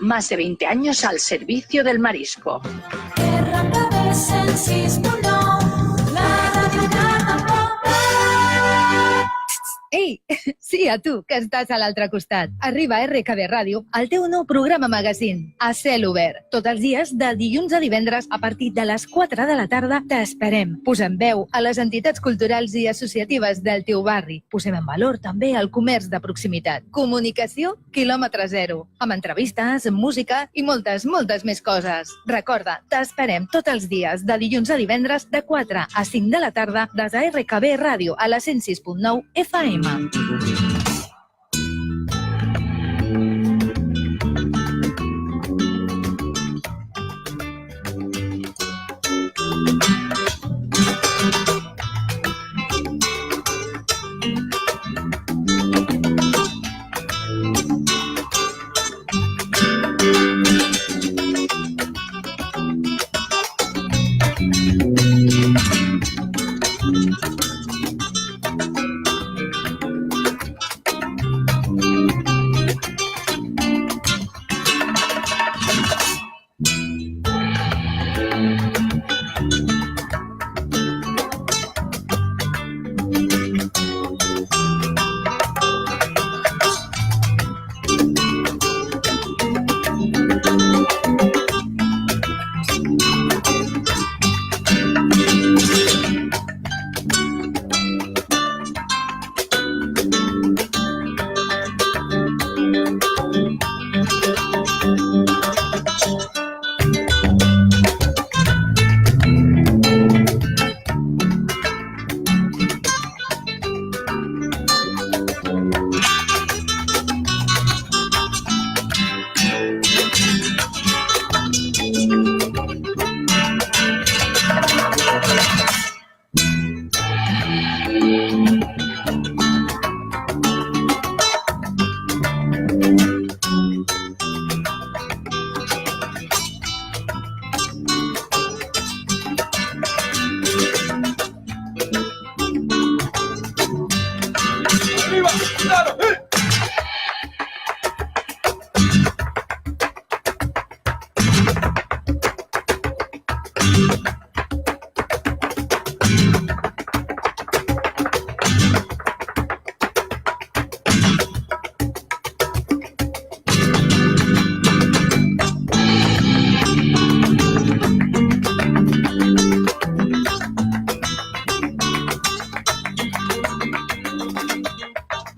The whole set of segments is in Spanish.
Más de 20 años al servicio del marisco. Ei, sí, a tu, que estàs a l'altre costat. Arriba a RKB Ràdio, el teu nou programa magazín, a cel obert. Tots els dies, de dilluns a divendres, a partir de les 4 de la tarda, t'esperem. Posem veu a les entitats culturals i associatives del teu barri. Posem en valor també el comerç de proximitat. Comunicació quilòmetre zero, amb entrevistes, música i moltes més coses. Recorda, t'esperem tots els dies, de dilluns a divendres, de 4 a 5 de la tarda, des de RKB Ràdio, a la 106.9 FM.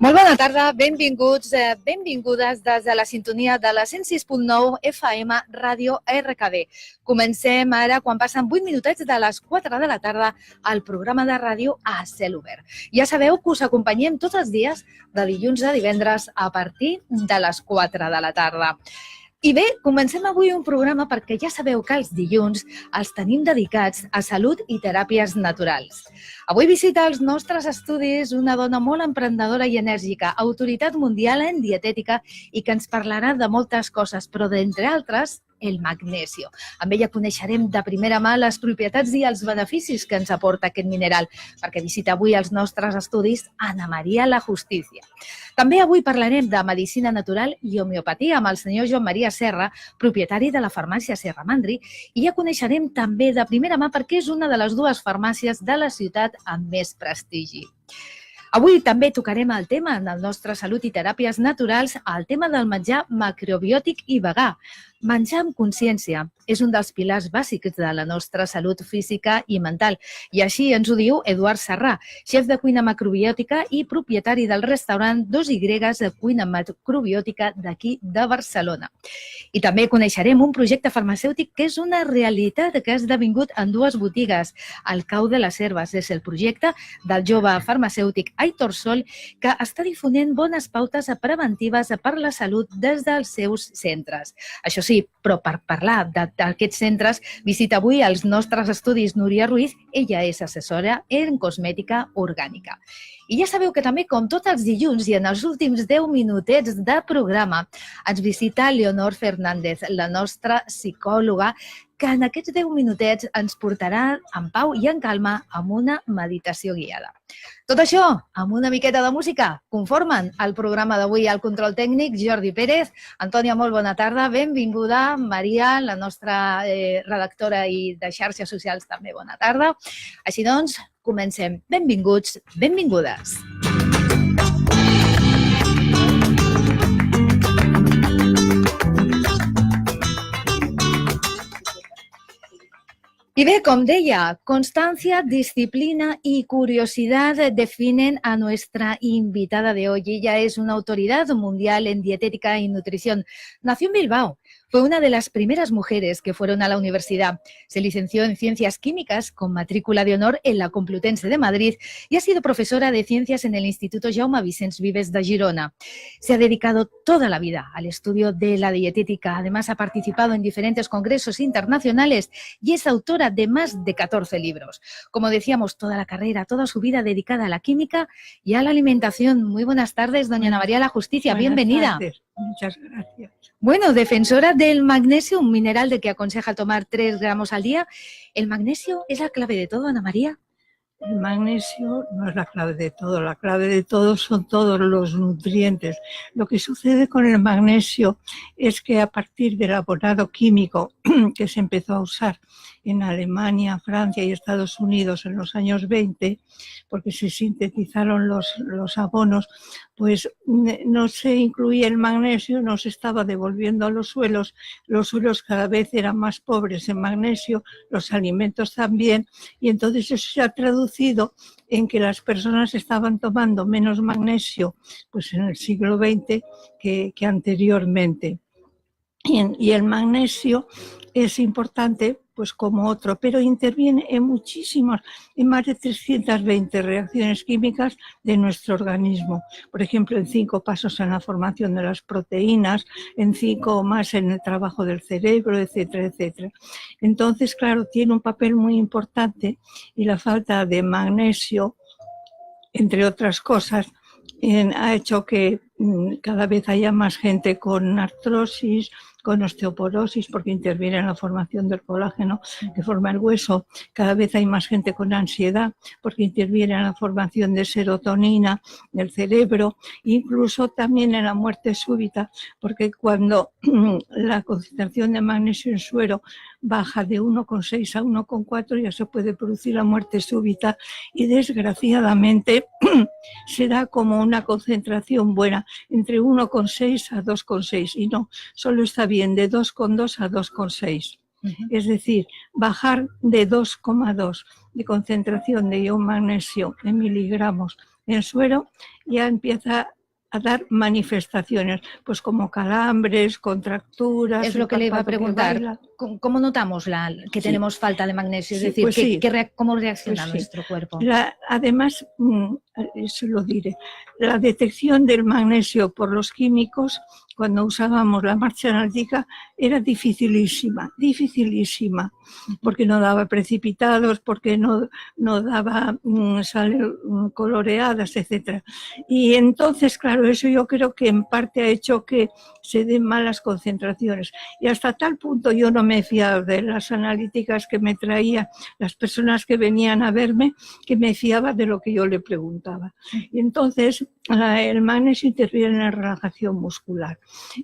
Molt bona tarda, benvinguts, benvingudes des de la sintonia de la 106.9 FM Ràdio RKB. Comencem ara, quan passen 8 minutets de les 4 de la tarda, al programa de ràdio a cel obert. Ja sabeu que us acompanyem tots els dies de dilluns a divendres a partir de les 4 de la tarda. I bé, comencem avui un programa perquè ja sabeu que els dilluns els tenim dedicats a salut i teràpies naturals. Avui visita els nostres estudis una dona molt emprendedora i enèrgica, autoritat mundial en dietètica i que ens parlarà de moltes coses, però d'entre altres, el magnesio. Amb ella coneixerem de primera mà les propietats i els beneficis que ens aporta aquest mineral, perquè visita avui els nostres estudis Ana Maria La Justicia. També avui parlarem de medicina natural i homeopatia amb el senyor Joan Maria Serra, propietari de la farmàcia Serra Mandri, i ja coneixerem també de primera mà perquè és una de les dues farmàcies de la ciutat amb més prestigi. Avui també tocarem el tema del nostre salut i teràpies naturals, el tema del menjar macrobiòtic i vegà. Menjar amb consciència és un dels pilars bàsics de la nostra salut física i mental. I així ens ho diu Eduard Serrà, xef de cuina macrobiòtica i propietari del restaurant 2Y de cuina macrobiòtica d'aquí de Barcelona. I també coneixerem un projecte farmacèutic que és una realitat que ha esdevingut en dues botigues. El Cau de les Herbes és el projecte del jove farmacèutic Aitor Sol, que està difonent bones pautes preventives per la salut des dels seus centres. Això sí, però per parlar d'aquests centres, visita avui els nostres estudis Núria Ruiz. Ella és assessora en cosmètica orgànica. I ja sabeu que també, com tots els dilluns i en els últims 10 minutets de programa, ens visita Leonor Fernández, la nostra psicòloga, que en aquests 10 minutets ens portarà en pau i en calma amb una meditació guiada. Tot això, amb una miqueta de música, conformen el programa d'avui al control tècnic Jordi Pérez. Antònia, molt bona tarda, benvinguda. Maria, la nostra redactora i de xarxes socials, també bona tarda. Així doncs, comencem. Benvinguts, benvingudes. Y ve, como deia, constancia, disciplina y curiosidad definen a nuestra invitada de hoy. Ella es una autoridad mundial en dietética y nutrición. Nació en Bilbao. Fue una de las primeras mujeres que fueron a la universidad. Se licenció en Ciencias Químicas con matrícula de honor en la Complutense de Madrid y ha sido profesora de Ciencias en el Instituto Jaume Vicens Vives de Girona. Se ha dedicado toda la vida al estudio de la dietética. Además, ha participado en diferentes congresos internacionales y es autora de más de 14 libros. Como decíamos, toda la carrera, toda su vida dedicada a la química y a la alimentación. Muy buenas tardes, doña Ana María La Justicia. Buenas bienvenida. Tardes. Muchas gracias. Bueno, defensora del magnesio, un mineral de que aconseja tomar 3 gramos al día. ¿El magnesio es la clave de todo, Ana María? El magnesio no es la clave de todo, la clave de todo son todos los nutrientes. Lo que sucede con el magnesio es que a partir del abonado químico que se empezó a usar en Alemania, Francia y Estados Unidos en los años 20, porque se sintetizaron los abonos, pues no se incluía el magnesio, no se estaba devolviendo a los suelos cada vez eran más pobres en magnesio, los alimentos también, y entonces eso se ha traducido en que las personas estaban tomando menos magnesio pues en el siglo XX que anteriormente. Y el magnesio es importante pues como otro, pero interviene en más de 320 reacciones químicas de nuestro organismo. Por ejemplo, en 5 pasos en la formación de las proteínas, en 5 más en el trabajo del cerebro, etcétera, etcétera. Entonces, claro, tiene un papel muy importante y la falta de magnesio, entre otras cosas, ha hecho que cada vez haya más gente con artrosis, con osteoporosis, porque interviene en la formación del colágeno que forma el hueso. Cada vez hay más gente con ansiedad, porque interviene en la formación de serotonina del cerebro, incluso también en la muerte súbita, porque cuando la concentración de magnesio en suero baja de 1,6 a 1,4 ya se puede producir la muerte súbita y desgraciadamente se da como una concentración buena entre 1,6 a 2,6 y no, solo está bien de 2,2 a 2,6. Es decir, bajar de 2,2 de concentración de ion magnesio en miligramos en suero ya empieza a dar manifestaciones, pues como calambres, contracturas. Es lo que le iba a preguntar. ¿Cómo notamos que tenemos falta de magnesio? Es decir, pues ¿cómo reacciona nuestro cuerpo? Además, eso lo diré, la detección del magnesio por los químicos cuando usábamos la marcha analítica era dificilísima, porque no daba precipitados, porque no daba sales coloreadas, etc. Y entonces, claro, eso yo creo que en parte ha hecho que se den malas concentraciones. Y hasta tal punto yo no me fiaba de las analíticas que me traían las personas que venían a verme, que me fiaba de lo que yo le preguntaba. Y entonces el magnesio interviene en la relajación muscular.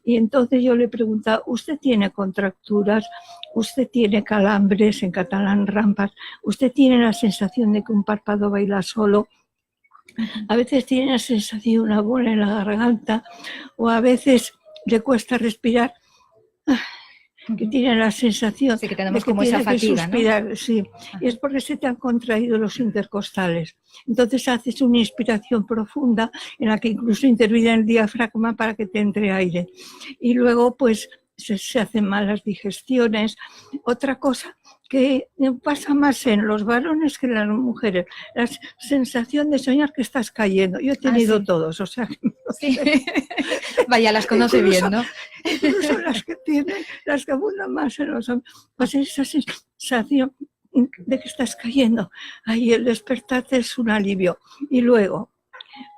Y entonces yo le preguntaba, ¿usted tiene contracturas? ¿Usted tiene calambres, en catalán rampas? ¿Usted tiene la sensación de que un párpado baila solo? A veces tiene la sensación de una bola en la garganta o a veces le cuesta respirar, que tiene la sensación sí, que tenemos de que como tiene esa fatiga, que suspirar, ¿no? Sí, y es porque se te han contraído los intercostales. Entonces haces una inspiración profunda en la que incluso interviene el diafragma para que te entre aire. Y luego pues se hacen malas digestiones. Otra cosa que pasa más en los varones que en las mujeres, la sensación de soñar que estás cayendo. Yo he tenido todos, o sea que sí. Vaya, las conoce bien, ¿no? Incluso las que abundan más en los hombres, pues esa sensación de que estás cayendo. Ahí el despertarte es un alivio. Y luego,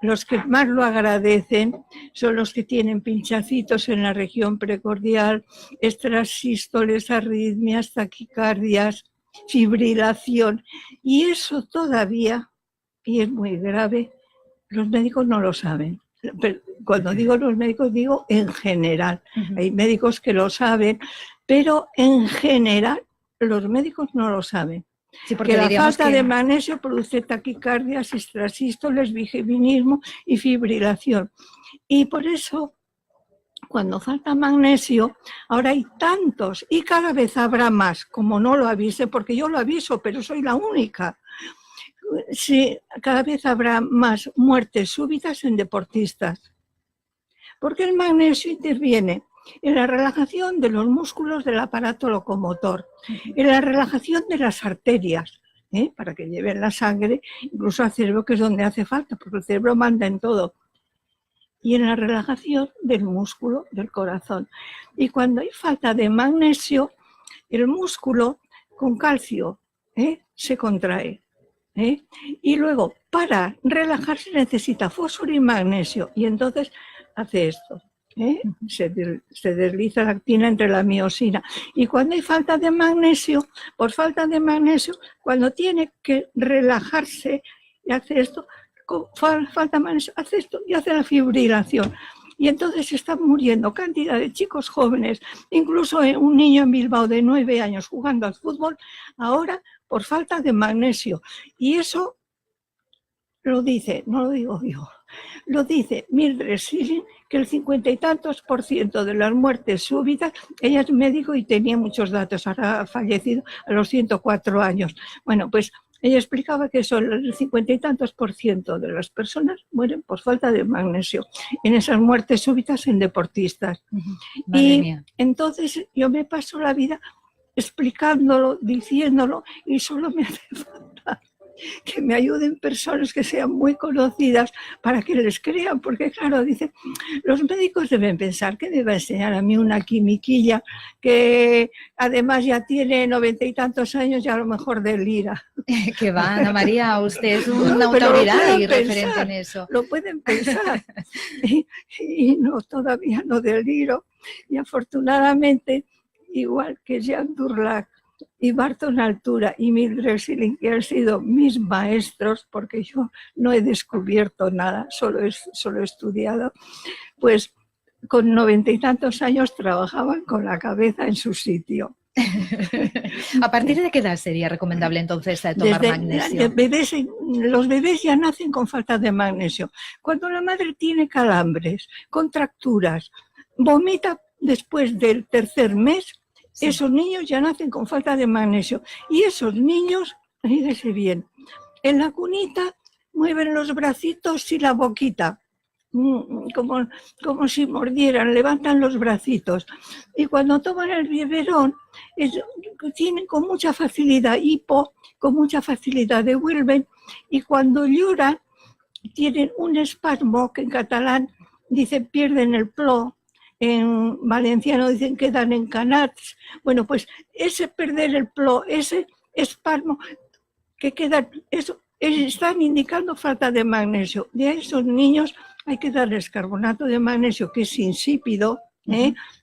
Los que más lo agradecen son los que tienen pinchacitos en la región precordial, extrasístoles, arritmias, taquicardias, fibrilación. Y eso todavía, y es muy grave, los médicos no lo saben. Pero cuando digo los médicos, digo en general. Hay médicos que lo saben, pero en general los médicos no lo saben. Sí, porque que la falta de magnesio produce taquicardias, extrasístoles, bigeminismo y fibrilación. Y por eso, cuando falta magnesio, ahora hay tantos y cada vez habrá más, como no lo avise, porque yo lo aviso, pero soy la única. Sí, cada vez habrá más muertes súbitas en deportistas, porque el magnesio interviene en la relajación de los músculos del aparato locomotor, en la relajación de las arterias, para que lleven la sangre, incluso al cerebro, que es donde hace falta, porque el cerebro manda en todo, y en la relajación del músculo del corazón. Y cuando hay falta de magnesio, el músculo con calcio se contrae. Y luego, para relajarse necesita fósforo y magnesio, y entonces hace esto. Se desliza la actina entre la miosina. Y cuando hay falta de magnesio, por falta de magnesio, cuando tiene que relajarse y hace esto, falta magnesio, hace esto y hace la fibrilación. Y entonces están muriendo cantidad de chicos jóvenes, incluso un niño en Bilbao de 9 años jugando al fútbol, ahora por falta de magnesio. Y eso lo dice, no lo digo yo, lo dice Mildred Schilling, que el 50 y tantos % de las muertes súbitas, ella es médico y tenía muchos datos, ahora ha fallecido a los 104 años. Bueno, pues ella explicaba que eso, el 50 y tantos % de las personas mueren por falta de magnesio en esas muertes súbitas en deportistas. Y entonces yo me paso la vida explicándolo, diciéndolo, y solo me hace falta que me ayuden personas que sean muy conocidas para que les crean, porque claro, dice, los médicos deben pensar que me va a enseñar a mí una quimiquilla que además ya tiene 90 y tantos años y a lo mejor delira. Que va, Ana María, usted es una autoridad y referente en eso. Lo pueden pensar y no, todavía no deliro, y afortunadamente, igual que Jean Durlac y Barton Altura y Mildred Schilling, que han sido mis maestros, porque yo no he descubierto nada, solo he estudiado, pues con 90 y tantos años trabajaban con la cabeza en su sitio. ¿A partir de qué edad sería recomendable entonces tomar magnesio? Los bebés ya nacen con falta de magnesio. Cuando la madre tiene calambres, contracturas, vomita después del tercer mes, sí, esos niños ya nacen con falta de magnesio. Y esos niños, fíjese bien, en la cunita mueven los bracitos y la boquita, como si mordieran, levantan los bracitos. Y cuando toman el biberón, tienen con mucha facilidad hipo, con mucha facilidad devuelven, y cuando lloran, tienen un espasmo que en catalán dicen pierden el plo. En valenciano dicen quedan encanats. Bueno, pues ese perder el plo, ese espasmo que quedan, eso están indicando falta de magnesio. De esos niños hay que darles carbonato de magnesio, que es insípido,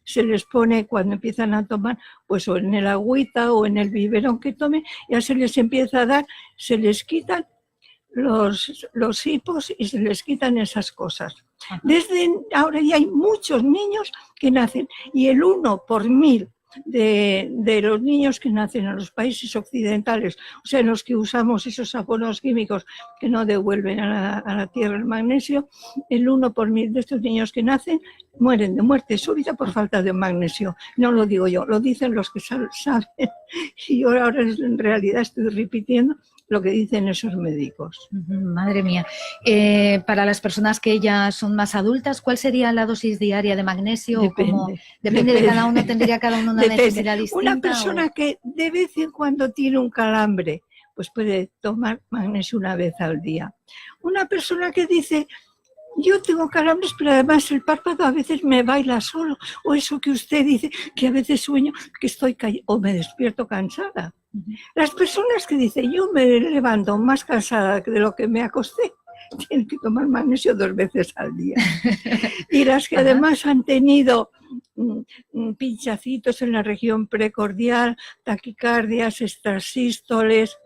se les pone cuando empiezan a tomar, pues o en el agüita o en el biberón que tomen, ya se les empieza a dar, se les quitan los hipos y se les quitan esas cosas. Desde ahora ya hay muchos niños que nacen, y el 1 por 1000 de los niños que nacen en los países occidentales, o sea, en los que usamos esos abonos químicos que no devuelven a la tierra el magnesio, el 1 por 1000 de estos niños que nacen mueren de muerte súbita por falta de magnesio. No lo digo yo, lo dicen los que saben, y yo ahora en realidad estoy repitiendo lo que dicen esos médicos. Madre mía. Para las personas que ya son más adultas, ¿cuál sería la dosis diaria de magnesio? Depende de cada uno, tendría cada uno una necesidad distinta. Una persona que de vez en cuando tiene un calambre, pues puede tomar magnesio una vez al día. Una persona que dice, yo tengo calambres, pero además el párpado a veces me baila solo, o eso que usted dice, que a veces sueño que estoy o me despierto cansada. Las personas que dicen, yo me levanto más cansada de lo que me acosté, tienen que tomar magnesio 2 veces al día. Y las que además han tenido pinchacitos en la región precordial, taquicardias, extrasístoles,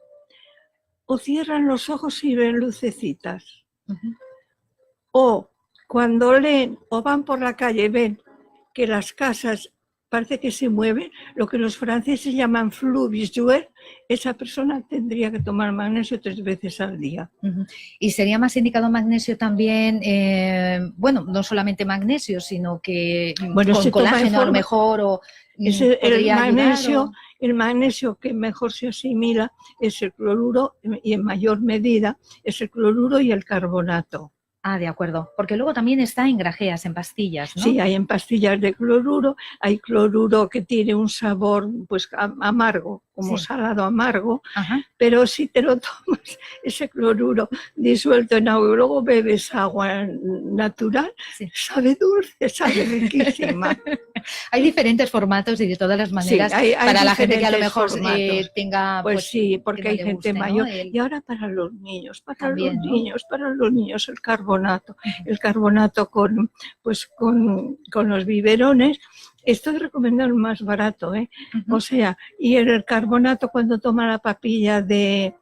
o cierran los ojos y ven lucecitas. O cuando leen o van por la calle y ven que las casas parece que se mueven, lo que los franceses llaman flux visuel, esa persona tendría que tomar magnesio 3 veces al día. ¿Y sería más indicado magnesio también, bueno, no solamente magnesio, sino que con colágeno a lo mejor? O, el magnesio que mejor se asimila es el cloruro y en mayor medida es el cloruro y el carbonato. Ah, de acuerdo, porque luego también está en grajeas, en pastillas, ¿no? Sí, hay en pastillas de cloruro, hay cloruro que tiene un sabor pues amargo, como salado amargo, pero si te lo tomas, ese cloruro disuelto en agua y luego bebes agua natural, sabe dulce, sabe riquísima. Hay diferentes formatos y de todas las maneras, hay para la gente que a lo mejor tenga... Pues sí, porque hay gente mayor. ¿No? Y ahora para los niños, para los niños el carbonato con los biberones. Estoy recomendando el más barato, O sea, y el carbonato cuando toma la papilla de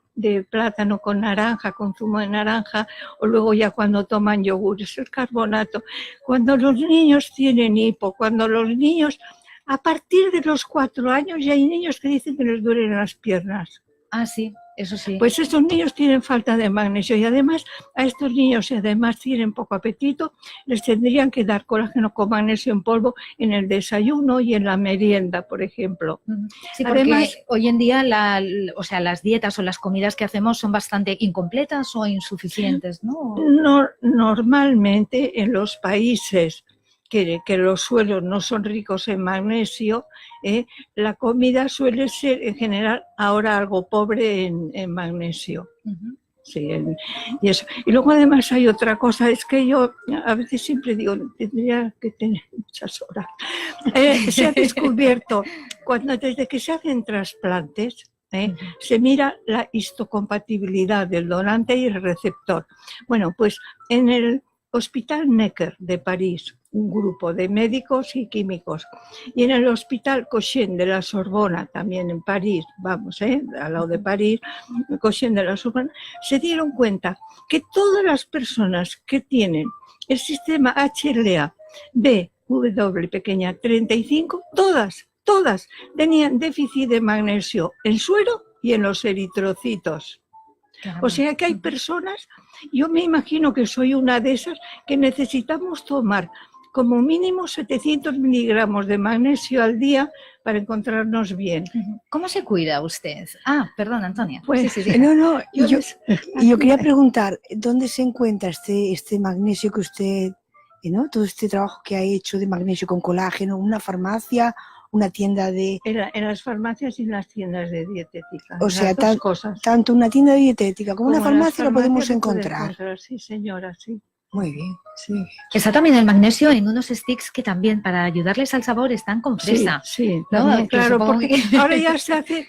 plátano con naranja, con zumo de naranja, o luego ya cuando toman yogur, es el carbonato. Cuando los niños tienen hipo, cuando los niños, a partir de los 4 años, ya hay niños que dicen que les duelen las piernas. Ah, sí, eso sí. Pues estos niños tienen falta de magnesio y además a estos niños, si además tienen poco apetito, les tendrían que dar colágeno con magnesio en polvo en el desayuno y en la merienda, por ejemplo. Sí, porque además, hoy en día las dietas o las comidas que hacemos son bastante incompletas o insuficientes, ¿no? Normalmente en los países que los suelos no son ricos en magnesio, la comida suele ser en general ahora algo pobre en magnesio. Sí, y eso. Y luego además hay otra cosa, es que yo a veces siempre digo, tendría que tener muchas horas. Se ha descubierto, desde que se hacen trasplantes, se mira la histocompatibilidad del donante y el receptor. Bueno, pues en el Hospital Necker de París, un grupo de médicos y químicos, y en el Hospital Cochin de la Sorbona, también en París, al lado de París, Cochin de la Sorbona, se dieron cuenta que todas las personas que tienen el sistema HLA BW pequeña 35, todas tenían déficit de magnesio en suero y en los eritrocitos. O sea que hay personas, yo me imagino que soy una de esas, que necesitamos tomar como mínimo 700 miligramos de magnesio al día para encontrarnos bien. ¿Cómo se cuida usted? Ah, perdón, Antonia. Pues, sí. No, yo quería preguntar, ¿dónde se encuentra este magnesio que usted, todo este trabajo que ha hecho de magnesio con colágeno? ¿Una farmacia? ¿Una tienda de...? En las farmacias y en las tiendas de dietética. O sea, tanto una tienda de dietética como una farmacia lo podemos encontrar. Sí, señora, sí. Muy bien, sí. Está también el magnesio en unos sticks que también para ayudarles al sabor están con fresa. Sí, también, claro, porque ahora ya se hace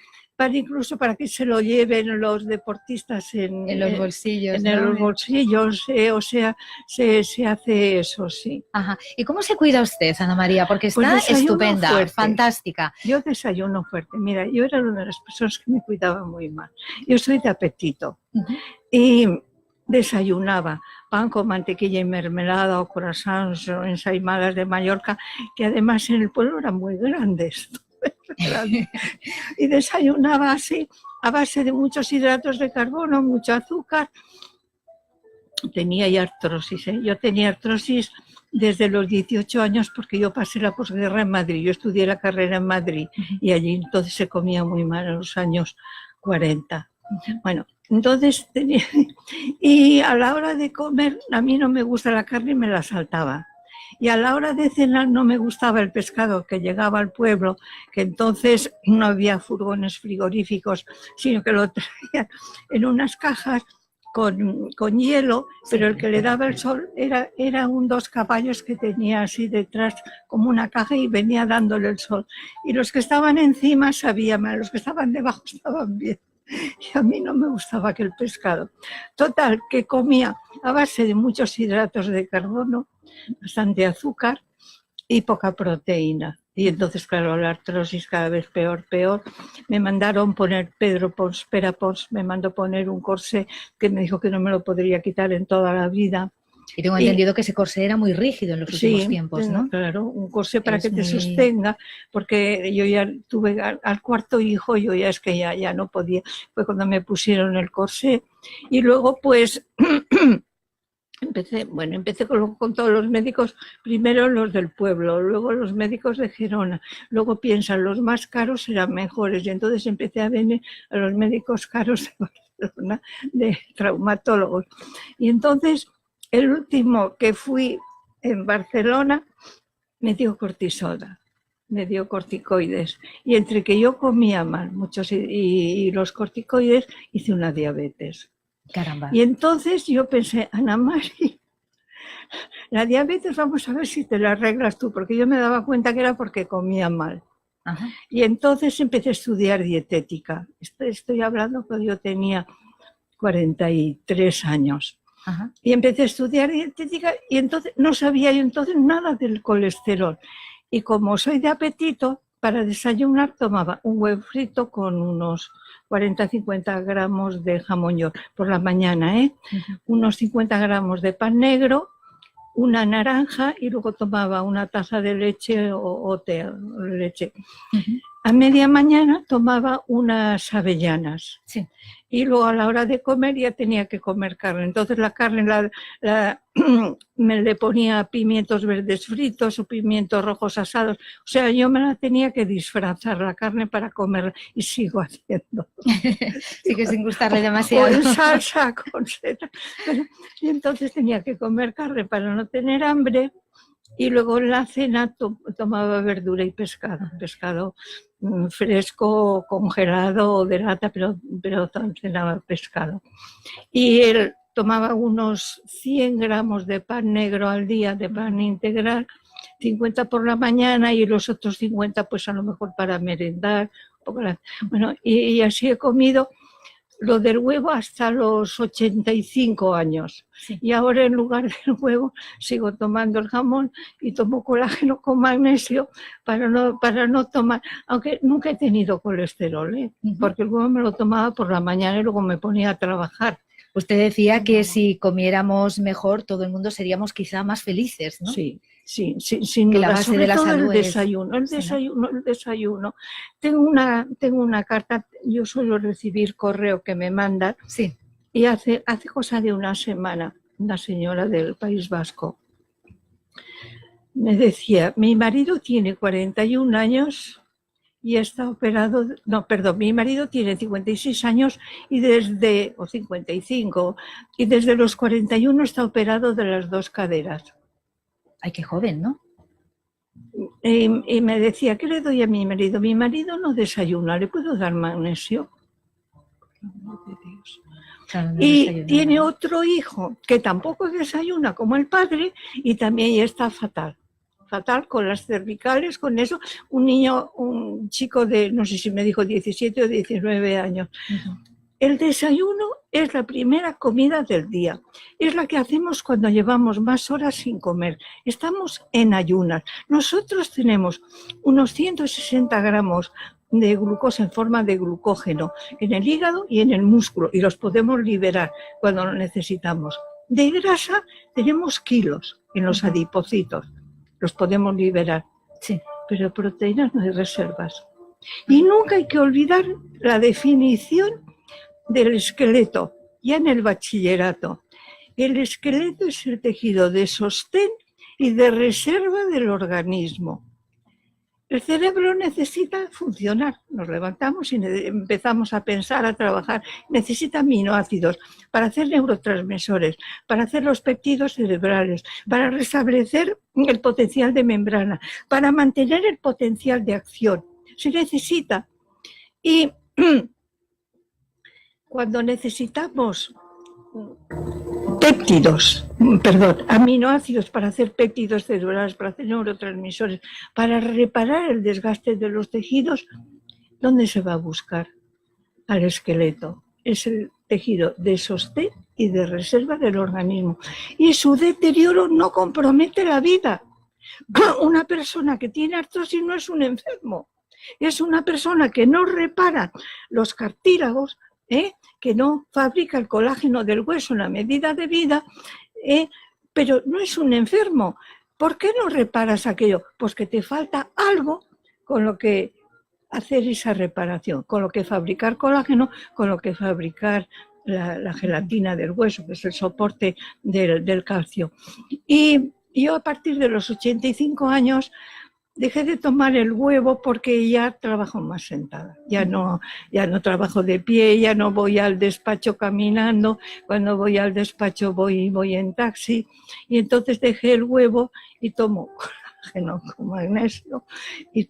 incluso para que se lo lleven los deportistas en los bolsillos. En los bolsillos, o sea, se hace eso, sí. Ajá. ¿Y cómo se cuida usted, Ana María? Porque está estupenda, fuerte. Fantástica. Yo desayuno fuerte. Mira, yo era una de las personas que me cuidaba muy mal. Yo soy de apetito. Y desayunaba pan con mantequilla y mermelada o croissants o ensaimadas de Mallorca, que además en el pueblo eran muy grandes. Y desayunaba así, a base de muchos hidratos de carbono, mucho azúcar. Tenía ya artrosis, Yo tenía artrosis desde los 18 años porque yo pasé la posguerra en Madrid. Yo estudié la carrera en Madrid y allí entonces se comía muy mal en los años 40. Bueno, entonces y a la hora de comer, a mí no me gusta la carne y me la saltaba. Y a la hora de cenar no me gustaba el pescado que llegaba al pueblo, que entonces no había furgones frigoríficos, sino que lo traían en unas cajas con hielo, pero el que le daba el sol era un 2 caballos que tenía así detrás como una caja y venía dándole el sol. Y los que estaban encima sabían mal, los que estaban debajo estaban bien. y a mí no me gustaba aquel pescado. Total, que comía a base de muchos hidratos de carbono, bastante azúcar y poca proteína. Y entonces, claro, la artrosis cada vez peor. Me mandaron poner, Pedro Pera Pons me mandó poner un corsé que me dijo que no me lo podría quitar en toda la vida. Y tengo entendido que ese corsé era muy rígido en los últimos tiempos, ¿no? Claro, un corsé para que te sostenga, porque yo ya tuve al cuarto hijo, yo ya es que ya no podía. Fue cuando me pusieron el corsé. Y luego, pues... Empecé con todos los médicos, primero los del pueblo, luego los médicos de Gerona, luego piensan los más caros serán mejores y entonces empecé a venir a los médicos caros de Barcelona, de traumatólogos. Y entonces el último que fui en Barcelona me dio cortisona, me dio corticoides y entre que yo comía mal muchos y los corticoides hice una diabetes. Caramba. Y entonces yo pensé, Ana Mari, la diabetes vamos a ver si te la arreglas tú, porque yo me daba cuenta que era porque comía mal. Ajá. Y entonces empecé a estudiar dietética. Estoy hablando cuando yo tenía 43 años. Ajá. Y empecé a estudiar dietética y entonces no sabía yo entonces nada del colesterol. Y como soy de apetito, para desayunar tomaba un huevo frito con unos 40-50 gramos de jamón york por la mañana, unos 50 gramos de pan negro, una naranja y luego tomaba una taza de leche o té, leche. A media mañana tomaba unas avellanas. Sí. Y luego a la hora de comer ya tenía que comer carne. Entonces la carne me le ponía pimientos verdes fritos o pimientos rojos asados. O sea, yo me la tenía que disfrazar la carne para comerla y sigo haciendo. Sigue sin gustarle demasiado. O en salsa con seta. Y entonces tenía que comer carne para no tener hambre. Y luego en la cena tomaba verdura y pescado fresco, congelado o de lata, pero cenaba pescado. Y él tomaba unos 100 gramos de pan negro al día, de pan integral, 50 por la mañana y los otros 50 pues a lo mejor para merendar. Bueno, y así he comido lo del huevo hasta los 85 años. Sí. Y ahora en lugar del huevo sigo tomando el jamón y tomo colágeno con magnesio para no tomar, aunque nunca he tenido colesterol, porque el huevo me lo tomaba por la mañana y luego me ponía a trabajar. Usted decía que si comiéramos mejor todo el mundo seríamos quizá más felices, ¿no? Sí. Sí, sin que duda. La base Sobre de la todo salud el desayuno. Tengo una carta, yo suelo recibir correo que me mandan, sí. Y hace cosa de una semana, una señora del País Vasco me decía, mi marido tiene 41 años y está operado, mi marido tiene 56 años o 55, y desde los 41 está operado de las dos caderas. Ay, qué joven, ¿no? Y me decía, ¿qué le doy a mi marido? Mi marido no desayuna, ¿le puedo dar magnesio? Claro, no y desayuna, tiene ¿no? otro hijo que tampoco desayuna como el padre y también ya está fatal con las cervicales, con eso. Un chico de, no sé si me dijo 17 o 19 años. El desayuno es la primera comida del día. Es la que hacemos cuando llevamos más horas sin comer. Estamos en ayunas. Nosotros tenemos unos 160 gramos de glucosa en forma de glucógeno en el hígado y en el músculo y los podemos liberar cuando lo necesitamos. De grasa tenemos kilos en los adipocitos. Los podemos liberar. Sí. Pero proteínas no hay reservas. Y nunca hay que olvidar la definición del esqueleto, ya en el bachillerato. El esqueleto es el tejido de sostén y de reserva del organismo. El cerebro necesita funcionar. Nos levantamos y empezamos a pensar, a trabajar. Necesita aminoácidos para hacer neurotransmisores, para hacer los péptidos cerebrales, para restablecer el potencial de membrana, para mantener el potencial de acción. Se necesita. Y cuando necesitamos aminoácidos para hacer péptidos cerebrales, para hacer neurotransmisores, para reparar el desgaste de los tejidos, ¿dónde se va a buscar? al esqueleto. Es el tejido de sostén y de reserva del organismo. Y su deterioro no compromete la vida. Una persona que tiene artrosis no es un enfermo, es una persona que no repara los cartílagos, que no fabrica el colágeno del hueso en la medida debida, pero no es un enfermo. ¿Por qué no reparas aquello? Pues que te falta algo con lo que hacer esa reparación, con lo que fabricar colágeno, con lo que fabricar la gelatina del hueso, que es el soporte del calcio. Y yo a partir de los 85 años dejé de tomar el huevo porque ya trabajo más sentada, ya no trabajo de pie, ya no voy al despacho caminando, cuando voy al despacho voy en taxi, y entonces dejé el huevo y tomo colágeno con magnesio y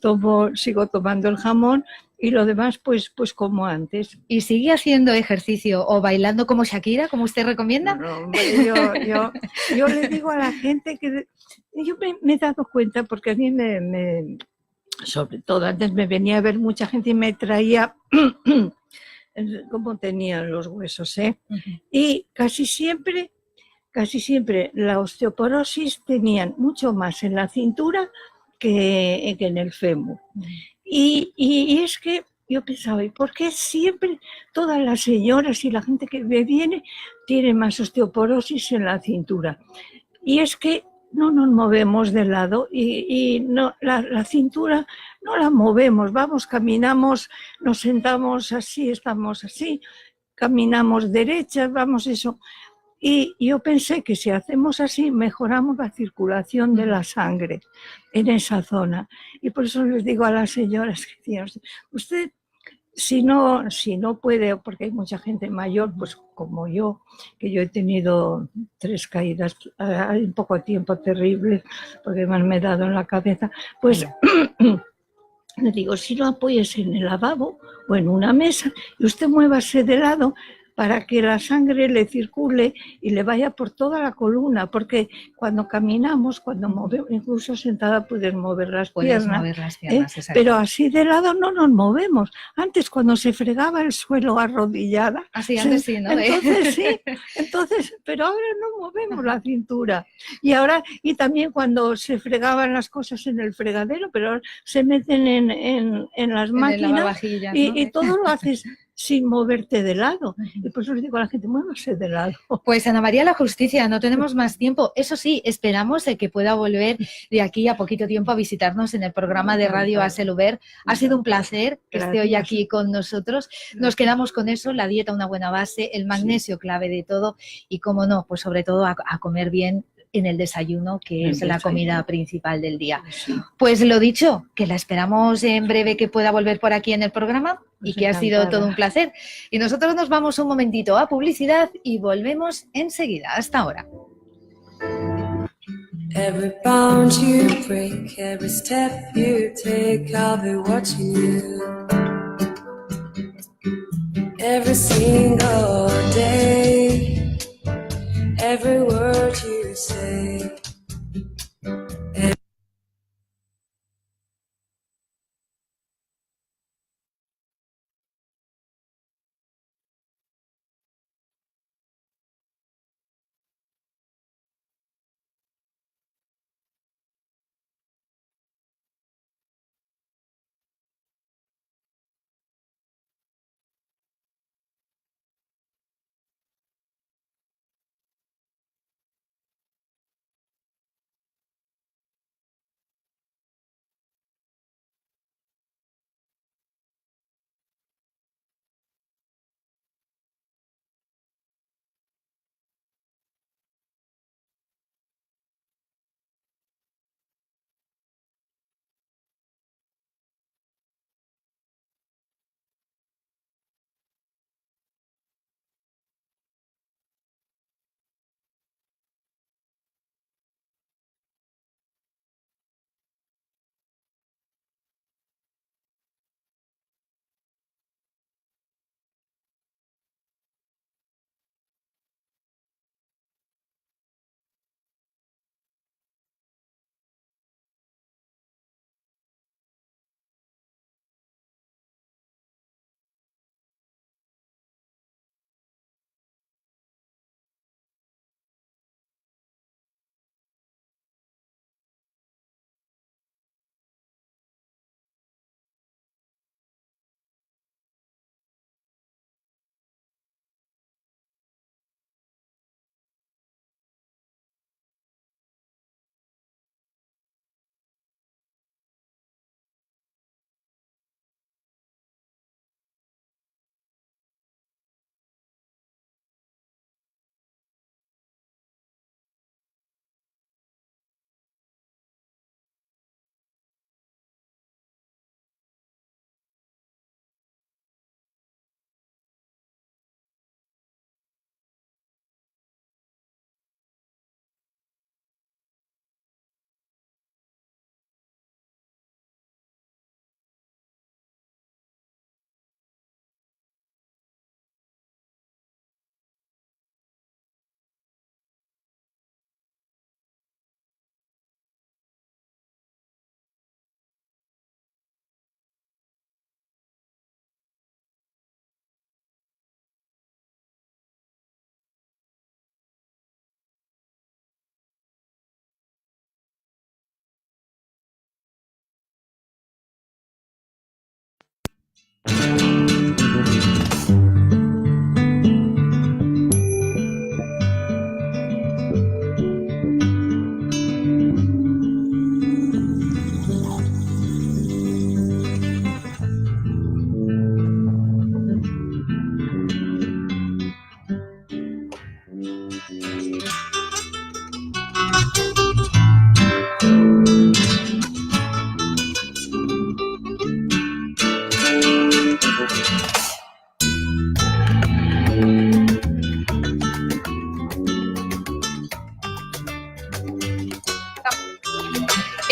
sigo tomando el jamón y lo demás pues como antes. ¿Y sigue haciendo ejercicio o bailando como Shakira, como usted recomienda? No, hombre, yo le digo a la gente que yo me he dado cuenta, porque a mí sobre todo antes me venía a ver mucha gente y me traía cómo tenían los huesos, y casi siempre la osteoporosis tenían mucho más en la cintura que en el fémur. Y es que yo pensaba, ¿y por qué siempre todas las señoras y la gente que me viene tiene más osteoporosis en la cintura? Y es que no nos movemos de lado y no, la cintura no la movemos, vamos, caminamos, nos sentamos así, estamos así, caminamos derechas, vamos eso. Y yo pensé que si hacemos así mejoramos la circulación de la sangre en esa zona. Y por eso les digo a las señoras que tienen, usted si no puede, porque hay mucha gente mayor, pues como yo, que yo he tenido 3 caídas en poco tiempo terribles, porque me he dado en la cabeza, pues le digo, si no apoyes en el lavabo o en una mesa y usted muévase de lado para que la sangre le circule y le vaya por toda la columna, porque cuando caminamos, cuando movemos, incluso sentada puedes mover las piernas, pero así de lado no nos movemos. Antes cuando se fregaba el suelo arrodillada, antes sí, ¿no? Entonces, pero ahora no movemos la cintura. Y también cuando se fregaban las cosas en el fregadero, pero ahora se meten en las máquinas y todo lo haces sin moverte de lado. Y por eso les digo a la gente, muévase de lado. Pues Ana María La Justicia, no tenemos más tiempo. Eso sí, esperamos de que pueda volver de aquí a poquito tiempo a visitarnos en el programa de Radio Aseluver. Ha sido un placer que esté hoy aquí con nosotros. Nos quedamos con eso, la dieta una buena base, el magnesio clave de todo y, como no, pues sobre todo a comer bien en el desayuno, que es la comida principal del día. Pues lo dicho, que la esperamos en breve que pueda volver por aquí en el programa y que ha sido todo un placer. Y nosotros nos vamos un momentito a publicidad y volvemos enseguida. Hasta ahora. Every bound you break, every step you take, I'll be watching you. Every single day, every word you say.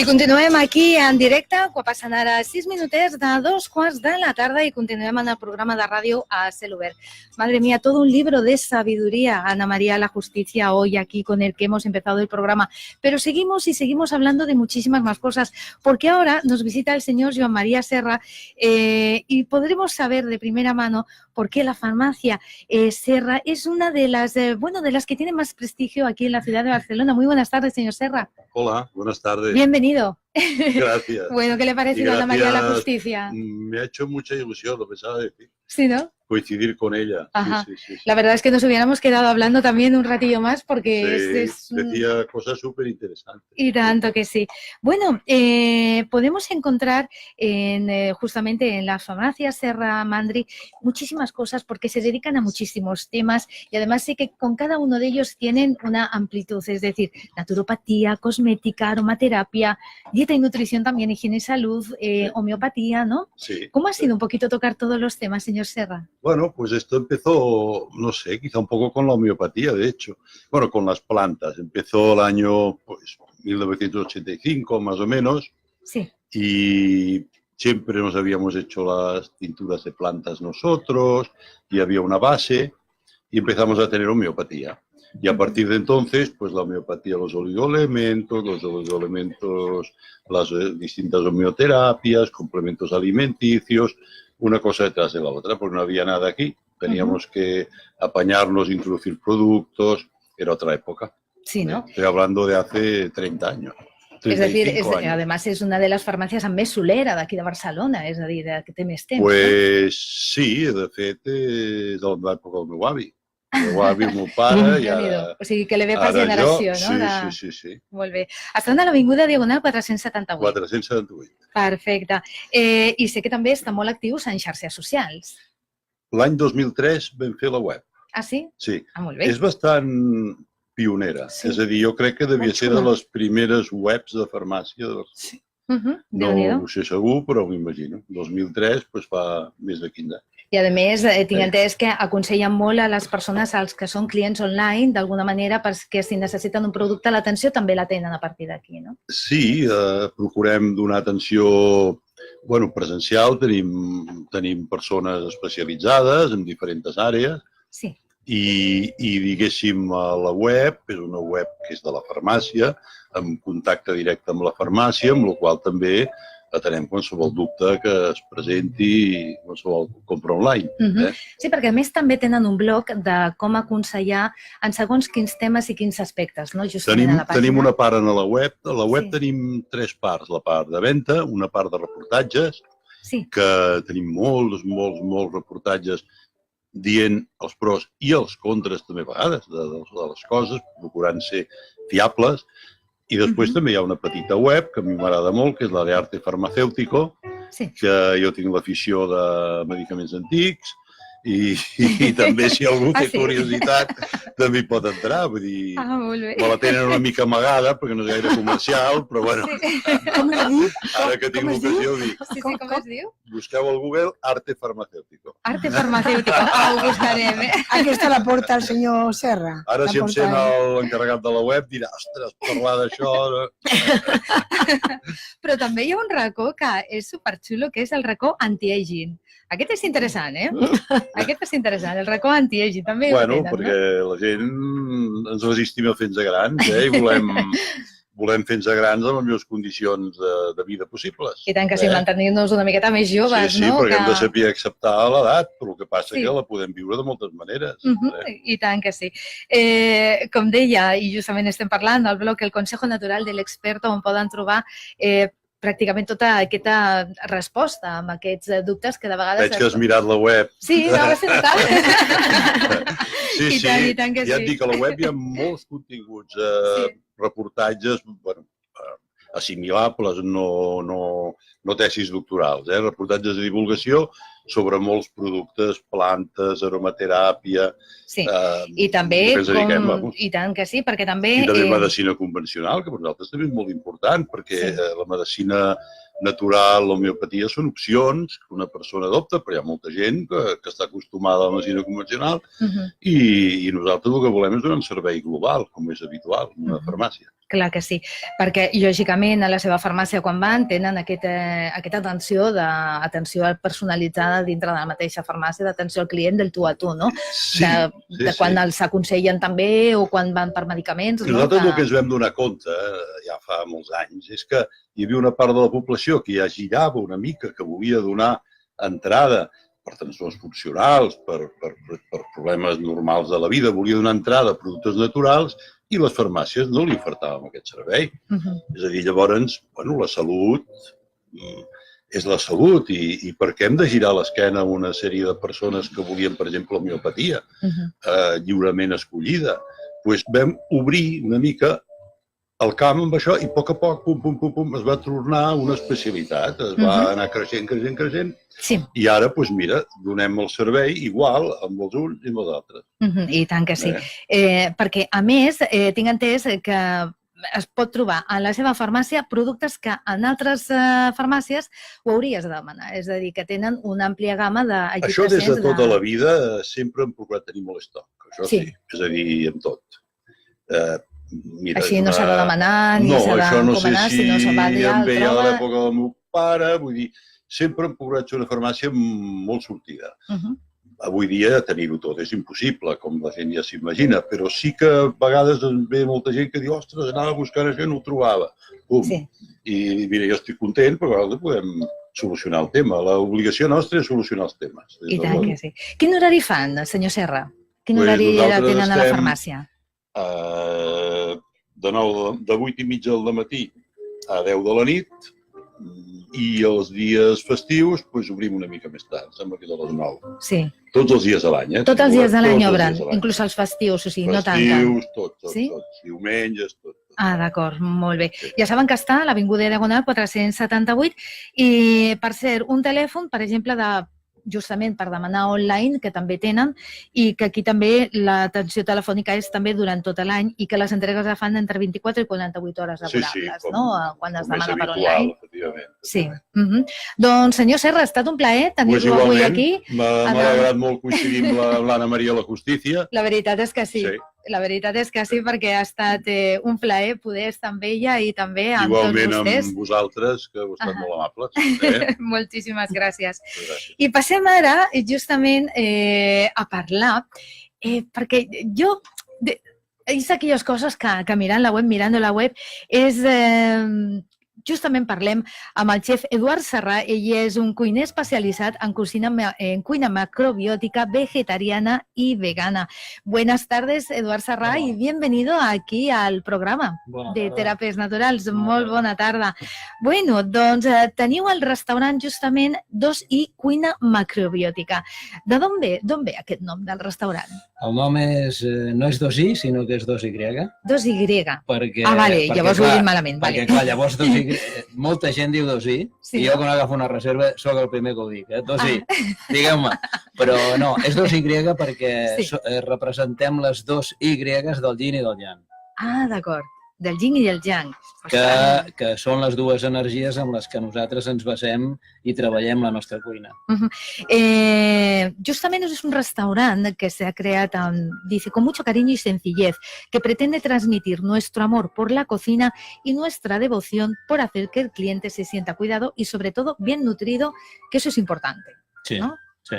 I continuem aquí en directe, quan passen ara 6 minutets de 2:15 i continuem en el programa de ràdio a cel obert. Madre mía, todo un libro de sabiduría, Ana María La Justicia, hoy aquí con el que hemos empezado el programa. Pero seguimos y seguimos hablando de muchísimas más cosas, porque ahora nos visita el señor Joan María Serra y podremos saber de primera mano por qué la farmacia Serra es una de las, de las que tiene más prestigio aquí en la ciudad de Barcelona. Muy buenas tardes, señor Serra. Hola, buenas tardes. Bienvenido. Gracias. Bueno, ¿qué le ha parecido a Ana María La Justicia? Me ha hecho mucha ilusión, lo pensaba decir. Sí, ¿no? Coincidir con ella. Ajá. Sí. La verdad es que nos hubiéramos quedado hablando también un ratillo más porque decía cosas súper interesantes. Y tanto que sí. Bueno, podemos encontrar justamente en las farmacias Serra Mandri muchísimas cosas porque se dedican a muchísimos temas y además sé que con cada uno de ellos tienen una amplitud, es decir, naturopatía, cosmética, aromaterapia, dieta y nutrición también, higiene y salud, homeopatía, ¿no? Sí. ¿Cómo ha sido un poquito tocar todos los temas, señor Serra? Bueno, pues esto empezó, no sé, quizá un poco con la homeopatía, de hecho. Bueno, con las plantas. Empezó el año 1985, más o menos. Sí. Y siempre nos habíamos hecho las tinturas de plantas nosotros y había una base y empezamos a tener homeopatía. Y a partir de entonces, pues la homeopatía, los oligoelementos, las distintas homeoterapias, complementos alimenticios, una cosa detrás de la otra, porque no había nada aquí. Teníamos que apañarnos, introducir productos, era otra época. Sí, ¿no? Estoy hablando de hace 30 años. És a dir, además és una de les farmàcies amb més solera d'aquí de Barcelona, és a dir, que té més temps. Pues sí, de fet, és de l'època del meu avi. El meu avi, el meu pare, i ara... O sigui, que le ve per generació, no? Sí. Molt bé. Estan a l'Avinguda Diagonal 478. 478. Perfecte. I sé que també estan molt actius en xarxes socials. L'any 2003 vam fer la web. Ah, sí? Sí. Ah, molt bé. És bastant pionera. Sí. És a dir, jo crec que devia ser de les primeres webs de farmàcia de Barcelona. Sí. No ho sé segur, però m'imagino. 2003, doncs fa més de 15 anys. I, a més, tinc entès que aconsellen molt a les persones, als que són clients online, d'alguna manera, perquè si necessiten un producte, l'atenció també la tenen a partir d'aquí, no? Sí, procurem donar atenció presencial. Tenim persones especialitzades en diferents àrees. Sí. I diguéssim, la web és una web que és de la farmàcia, amb contacte directe amb la farmàcia, amb la qual també atenem qualsevol dubte que es presenti, qualsevol compra online. Sí, perquè a més també tenen un blog de com aconsellar en segons quins temes i quins aspectes, no? Justament a la pàgina. Tenim una part a la web. A la web tenim 3 parts. La part de venda, una part de reportatges, que tenim molts reportatges dient els pros i els contres també a vegades de les coses, procurant ser fiables. I després també hi ha una petita web que a mi m'agrada molt, que és la de Arte Farmacéutico, que jo tinc l'afició de medicaments antics i també si algú té curiositat també hi pot entrar. Vull dir, me la tenen una mica amagada perquè no és gaire comercial, però bueno, ara que tinc l'ocasió ho dic. Sí, com es diu? Busqueu al Google Arte Farmacéutico. Arte Farmacéutico, ho buscarem. Aquesta la porta el senyor Serra. Ara si em sent l'encarregat de la web dirà, ostres, parlar d'això... Però també hi ha un racó que és superxulo, que és el racó anti-aging. Aquest és interessant, Aquest és interessant, el racó anti-aging. També ho tenen, no? Perquè la gent ens resistim a fer-nos grans, i volem fer-nos grans amb les millors condicions de vida possibles. I tant que sí, mantenir-nos una miqueta més joves, no? Sí, perquè hem de saber acceptar l'edat, però el que passa que la podem viure de moltes maneres. I tant que sí. Com deia, i justament estem parlant del blog El Consejo Natural de l'Experto, on poden trobar pràcticament tota aquesta resposta amb aquests dubtes que de vegades... Veig que has mirat la web. Sí, no, ho he notat. Sí, ja et dic, a la web hi ha molts continguts, reportatges, assimilables, no tesis doctorals, reportatges de divulgació sobre molts productes, plantes, aromateràpia... Sí, i també, i tant que sí, perquè també... I també medicina convencional, que per nosaltres també és molt important, perquè la medicina natural, l'homeopatia són opcions que una persona adopta, però hi ha molta gent que està acostumada a la medicina convencional i nosaltres el que volem és donar un servei global, com és habitual en una farmàcia. Clar que sí, perquè lògicament a la seva farmàcia quan van tenen aquesta atenció personalitzada dintre de la mateixa farmàcia, d'atenció al client del tu a tu, no? De quan els aconsellen també o quan van per medicaments. Nosaltres el que ens vam donar compte, ja fa molts anys, és que hi havia una part de la població que ja girava una mica, que volia donar entrada per trastorns funcionals, per problemes normals de la vida, volia donar entrada a productes naturals i les farmàcies no li ofertàvem aquest servei. És a dir, llavors, la salut és la salut i per què hem de girar l'esquena a una sèrie de persones que volien, per exemple, homeopatia lliurement escollida? Doncs vam obrir una mica el camp amb això i a poc, es va tornar una especialitat, es va anar creixent i ara, doncs mira, donem el servei igual amb els uns i amb els altres. I tant que sí, perquè a més tinc entès que es pot trobar a la seva farmàcia productes que en altres farmàcies ho hauries de demanar, és a dir, que tenen una àmplia gamma d'equipaments. Això des de tota la vida sempre hem procurat tenir molt estoc, això sí, és a dir, amb tot. Així no s'ha de demanar, ni s'ha d'encomanar, si no se'n va dir em veia a l'època del meu pare, vull dir, sempre hem procurat ser una farmàcia molt sortida. Avui dia tenir-ho tot és impossible, com la gent ja s'imagina, però sí que a vegades ve molta gent que diu ostres, anava buscant això i no ho trobava. I mira, jo estic content perquè nosaltres podem solucionar el tema. L'obligació nostra és solucionar els temes. I tant que sí. Quin horari fan, senyor Serra? Quin horari tenen a la farmàcia? De 8:30 del matí a 10 de la nit i els dies festius obrim una mica més tard, sembla que és a les 9. Sí. Tots els dies de l'any. Tots els dies de l'any obren, inclús els festius, o sigui, no tanquen. Festius, tots, diumenges, tot. Ah, d'acord, molt bé. Ja saben que està a l'Avinguda Diagonal 478 i, per cert, un telèfon, per exemple, justament per demanar online, que també tenen, i que aquí també l'atenció telefònica és també durant tot l'any i que les entregues es fan entre 24 i 48 hores laborables, no? Quan es demana per online. Sí. Doncs, senyor Serra, ha estat un plaer tenir-lo avui aquí. M'ha alegrat molt coincidir amb l'Anna Maria La Justícia. La veritat és que sí. La veritat és que sí, perquè ha estat un plaer poder estar amb ella i també amb tots vostès. Igualment amb vosaltres, que heu estat molt amables. Moltíssimes gràcies. I passem ara justament a parlar, perquè jo, és d'aquelles coses que mirant la web, és... Justament parlem amb el xef Eduard Serra. Ell és un cuiner especialitzat en cuina macrobiótica, vegetariana y vegana. Buenas tardes, Eduard Serra, y bienvenido aquí al programa de Terapies Naturals. Molt bona tarda. Bueno, doncs teniu el restaurant justament 2i Cuina Macrobiòtica. D'on ve aquest nom del restaurant? El nom no és 2i, sinó que és 2y. 2y. Ah, vale, llavors ho he dit malament. Perquè, clar, llavors 2y... Molta gent diu 2i, i jo quan agafo una reserva sóc el primer que ho dic, 2i, digueu-me. Però no, és 2y perquè representem les 2 Y del yin i del yang. Ah, d'acord, del yin i del yang. Que són les dues energies amb les que nosaltres ens basem i treballem la nostra cuina. Justament és un restaurant que se ha creat, dice, con mucho cariño y sencillez, que pretende transmitir nuestro amor por la cocina y nuestra devoción por hacer que el cliente se sienta cuidado y sobre todo bien nutrido, que eso es importante. Sí, sí.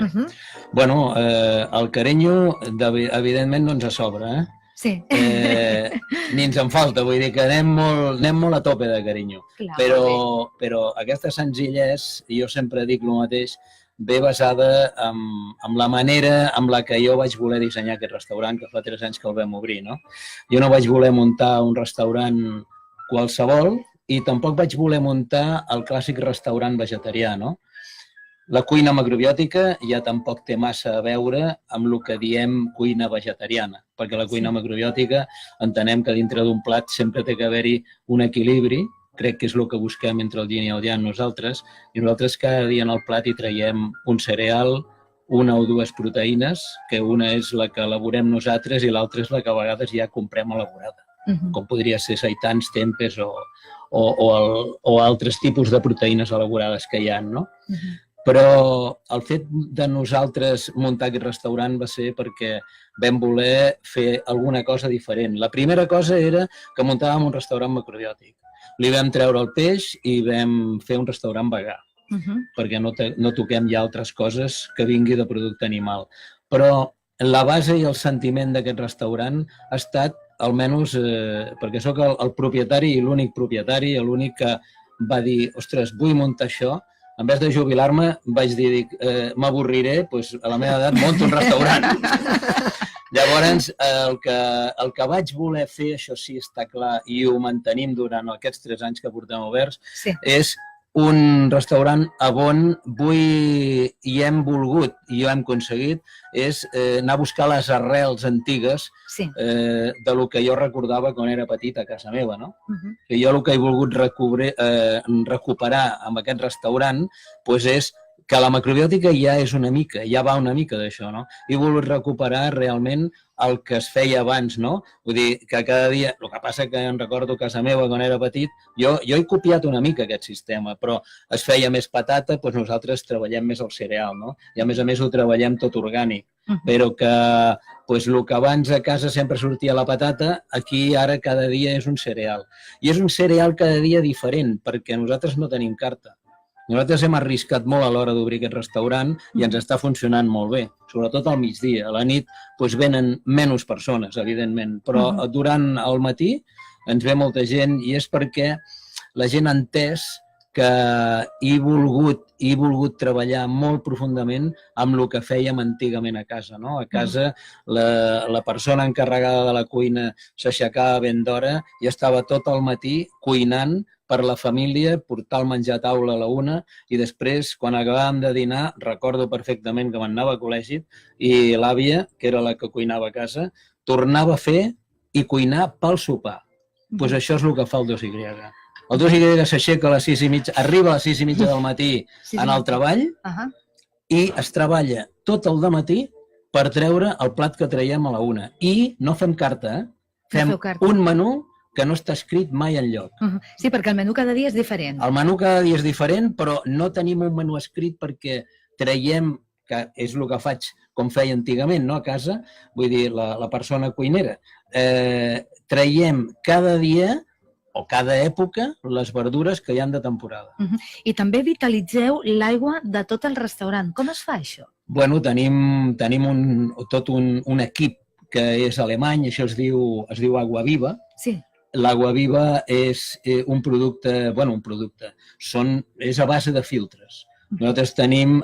Bueno, el carinyo evidentment no ens sobra, Sí. Ni ens en falta, vull dir que anem molt a tope de carinyo. Però aquesta senzillesa, jo sempre dic el mateix, ve basada en la manera amb la que jo vaig voler dissenyar aquest restaurant, que fa 3 anys que el vam obrir, no? Jo no vaig voler muntar un restaurant qualsevol i tampoc vaig voler muntar el clàssic restaurant vegetarià, no? La cuina macrobiòtica ja tampoc té massa a veure amb el que diem cuina vegetariana, perquè la cuina macrobiòtica entenem que dintre d'un plat sempre té que haver-hi un equilibri, crec que és el que busquem entre el yin i el yang nosaltres, i nosaltres cada dia en el plat hi traiem un cereal, una o dues proteïnes, que una és la que elaborem nosaltres i l'altra és la que a vegades ja comprem elaborada, com podria ser seitans, tempes o altres tipus de proteïnes elaborades que hi ha, no? Però el fet de nosaltres muntar aquest restaurant va ser perquè vam voler fer alguna cosa diferent. La primera cosa era que muntàvem un restaurant macrobiòtic. Li vam treure el peix i vam fer un restaurant vegà, perquè no toquem ja altres coses que vingui de producte animal. Però la base i el sentiment d'aquest restaurant ha estat, almenys, perquè sóc el propietari i l'únic propietari, l'únic que va dir, ostres, vull muntar això. En vez de jubilar-me, vaig dir, m'avorriré, doncs a la meva edat monto un restaurant. Llavors, el que vaig voler fer, això sí està clar, i ho mantenim durant aquests 3 anys que portem oberts, és un restaurant on vull i hem volgut, i ho hem aconseguit, és anar a buscar les arrels antigues de lo que jo recordava quan era petit a casa meva. I jo el que he volgut recuperar amb aquest restaurant és que la macrobiòtica ja és una mica, ja va una mica d'això. He volgut recuperar realment el que es feia abans, no? Vull dir que cada dia, el que passa que em recordo a casa meva quan era petit, jo he copiat una mica aquest sistema, però es feia més patata, doncs nosaltres treballem més el cereal, no? I a més ho treballem tot orgànic, però que el que abans a casa sempre sortia la patata, aquí ara cada dia és un cereal. I és un cereal cada dia diferent, perquè nosaltres no tenim carta. Nosaltres hem arriscat molt a l'hora d'obrir aquest restaurant i ens està funcionant molt bé, sobretot al migdia. A la nit venen menys persones, evidentment, però durant el matí ens ve molta gent i és perquè la gent ha entès que he volgut treballar molt profundament amb el que fèiem antigament a casa. A casa la persona encarregada de la cuina s'aixecava ben d'hora i estava tot el matí cuinant per la família, portar el menjar a taula a la 1 i després, quan acabàvem de dinar, recordo perfectament que m'anava a col·legi i l'àvia, que era la que cuinava a casa, tornava a fer i cuinar pel sopar. Doncs això és el que fa el 2Y. El 2Y s'aixeca a les 6:30, arriba a les 6:30 del matí en el treball i es treballa tot el dematí per treure el plat que traiem a la 1. I no fem carta, fem un menú que no està escrit mai enlloc. Sí, perquè el menú cada dia és diferent. El menú cada dia és diferent, però no tenim un menú escrit perquè traiem, que és el que faig com feia antigament, no, a casa, vull dir, la persona cuinera. Traiem cada dia o cada època les verdures que hi han de temporada. I també vitalitzeu l'aigua de tot el restaurant. Com es fa això? Bueno, tenim tot un equip que és alemany, això es diu Agua Viva. Sí. L'Agua Viva és un producte, és a base de filtres. Nosaltres tenim,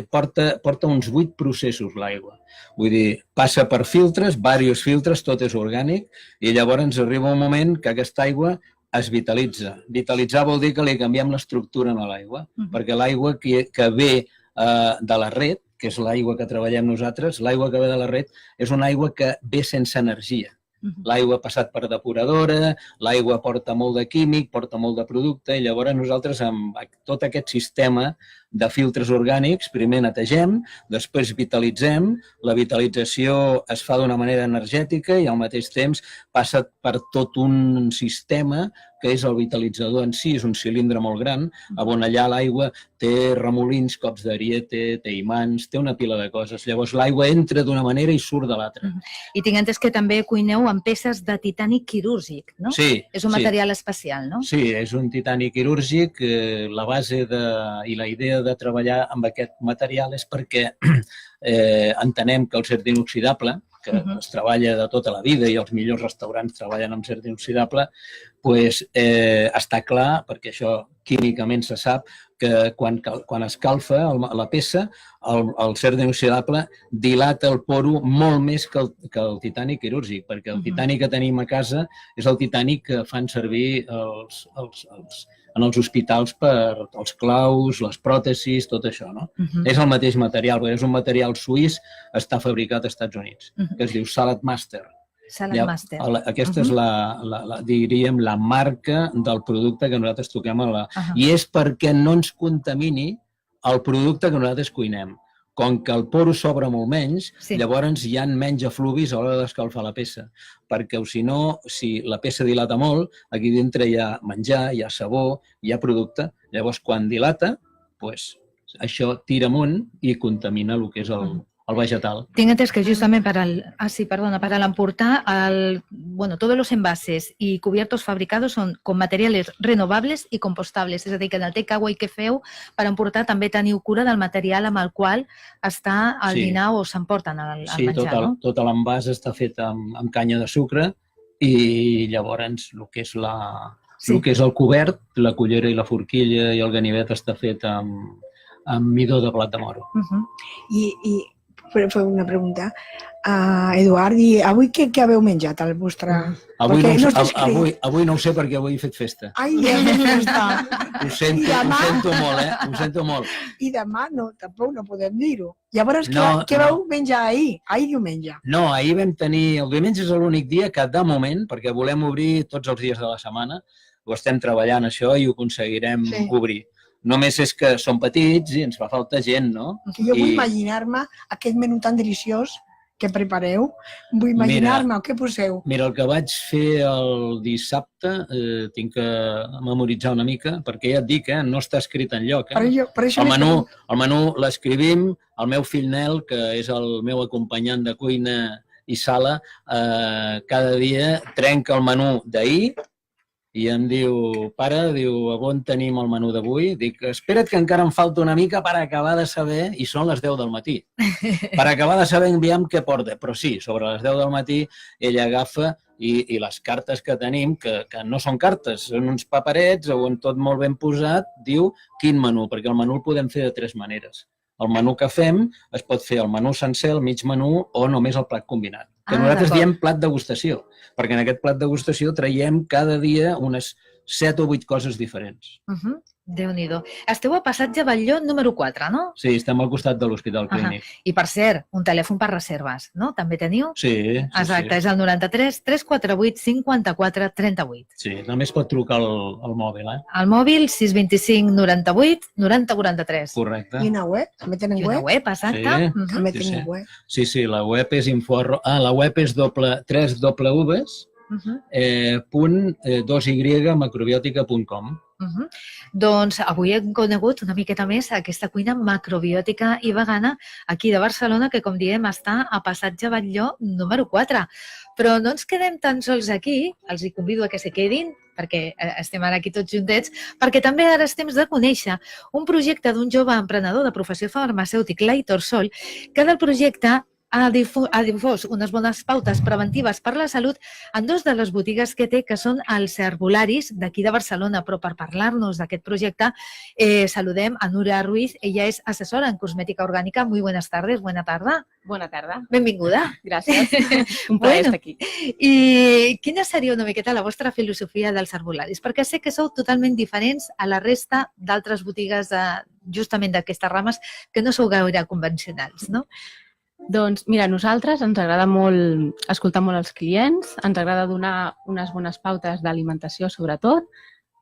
porta uns 8 processos l'aigua. Vull dir, passa per filtres, diversos filtres, tot és orgànic, i llavors arriba un moment que aquesta aigua es vitalitza. Vitalitzar vol dir que li canviem l'estructura a l'aigua, perquè l'aigua que ve de la red, que és l'aigua que treballem nosaltres, l'aigua que ve de la red és una aigua que ve sense energia. L'aigua ha passat per depuradora, l'aigua porta molt de químic, porta molt de producte, i llavors nosaltres amb tot aquest sistema de filtres orgànics, primer netegem, després vitalitzem, la vitalització es fa d'una manera energètica i al mateix temps passa per tot un sistema que és el vitalitzador en si, és un cilindre molt gran, on allà l'aigua té remolins, cops d'ariete, té imants, té una pila de coses. Llavors l'aigua entra d'una manera i surt de l'altra. I tinc entès que també cuineu amb peces de titani quirúrgic, no? Sí. És un material especial, no? Sí, és un titani quirúrgic. La base i la idea de treballar amb aquest material és perquè entenem que el acer inoxidable, que es treballa de tota la vida i els millors restaurants treballen amb acer inoxidable, està clar, perquè això químicament se sap, que quan escalfa la peça, el acer inoxidable dilata el poro molt més que el titani quirúrgic, perquè el titani que tenim a casa és el titani que fan servir en els hospitals per els claus, les pròtesis, tot això. És el mateix material, perquè és un material suís, està fabricat als Estats Units, que es diu Salad Master. Salad Master. Aquesta és, diríem, la marca del producte que nosaltres toquem i és perquè no ens contamini el producte que nosaltres cuinem. Com que el poro s'obre molt menys, llavors hi ha menys efluvis a l'hora d'escalfar la peça. Perquè, si no, si la peça dilata molt, aquí dintre hi ha menjar, hi ha sabó, hi ha producte. Llavors, quan dilata, això tira amunt i contamina el que és el vegetal. Tinc entès que justament per al emportar, todos los envases y cubiertos fabricados son con materiales renovables i compostables, és a dir, que en el takeaway que feu per emportar també teniu cura del material amb el qual està el dinar o s'emporten el menjar, no? Sí, tot l'envàs està fet amb canya de sucre i llavors el que és el cobert, la cullera i la forquilla i el ganivet està fet amb midó de blat de moro. I fer una pregunta. Eduard, i avui què haveu menjat al vostre... Avui no ho sé perquè avui he fet festa. Ai, festa! Ho sento molt, Ho sento molt. I demà tampoc no podem dir-ho. Llavors, què vau menjar ahir? Ahir diumenge. No, ahir vam tenir... El diumenge és l'únic dia que, de moment, perquè volem obrir tots els dies de la setmana, ho estem treballant això i ho aconseguirem obrir. Només és que som petits i ens fa falta gent, no? Jo vull imaginar-me aquest menú tan deliciós que prepareu. Vull imaginar-me, què poseu? Mira, el que vaig fer el dissabte tinc que memoritzar una mica, perquè ja et dic, no està escrit enlloc. El menú l'escrivim, el meu fill Nel, que és el meu acompanyant de cuina i sala, cada dia trenca el menú d'ahir i em diu, pare, on tenim el menú d'avui? Dic, espera't que encara em falta una mica per acabar de saber, i són les 10 del matí, per acabar de saber aviam què porta. Però sí, sobre les 10 del matí ella agafa i les cartes que tenim, que no són cartes, són uns paperets on tot molt ben posat, diu quin menú, perquè el menú el podem fer de 3 maneres. El menú que fem es pot fer el menú sencer, el mig menú o només el plat combinat. Que nosaltres diem plat degustació, perquè en aquest plat degustació traiem cada dia unes 7 o 8 coses diferents. Déu-n'hi-do. Esteu a Passatge Batlló número 4, no? Sí, estem al costat de l'Hospital Clínic. I per cert, un telèfon per reserves, no? També teniu? Sí. Exacte, és el 93 348 54 38. Sí, només pot trucar al mòbil, El mòbil 625 98 90 43. Correcte. I una web? També tenen web? I una web, exacte. També tenen web. Sí, la web és la web és 3 Ws .2y-macrobiòtica.com. Doncs avui hem conegut una miqueta més aquesta cuina macrobiòtica i vegana aquí de Barcelona, que com diem està a Passatge Batlló número 4. Però no ens quedem tan sols aquí, els hi convido a que se quedin, perquè estem ara aquí tots juntets, perquè també ara és temps de conèixer un projecte d'un jove emprenedor de professió farmacèutic, l'Aitor Sol, que del projecte ha difós unes bones pautes preventives per la salut en 2 de les botigues que té, que són els herbolaris d'aquí de Barcelona. Però per parlar-nos d'aquest projecte saludem a Núria Ruiz. Ella és assessora en cosmètica orgànica. Muy buenas tardes. Buena tarda. Bona tarda. Benvinguda. Gràcies. Un plaer estar aquí. I quina seria una miqueta la vostra filosofia dels herbolaris? Perquè sé que sou totalment diferents a la resta d'altres botigues justament d'aquestes rames que no sou gaire convencionals, no? Doncs mira, a nosaltres ens agrada molt escoltar molt els clients, ens agrada donar unes bones pautes d'alimentació sobretot,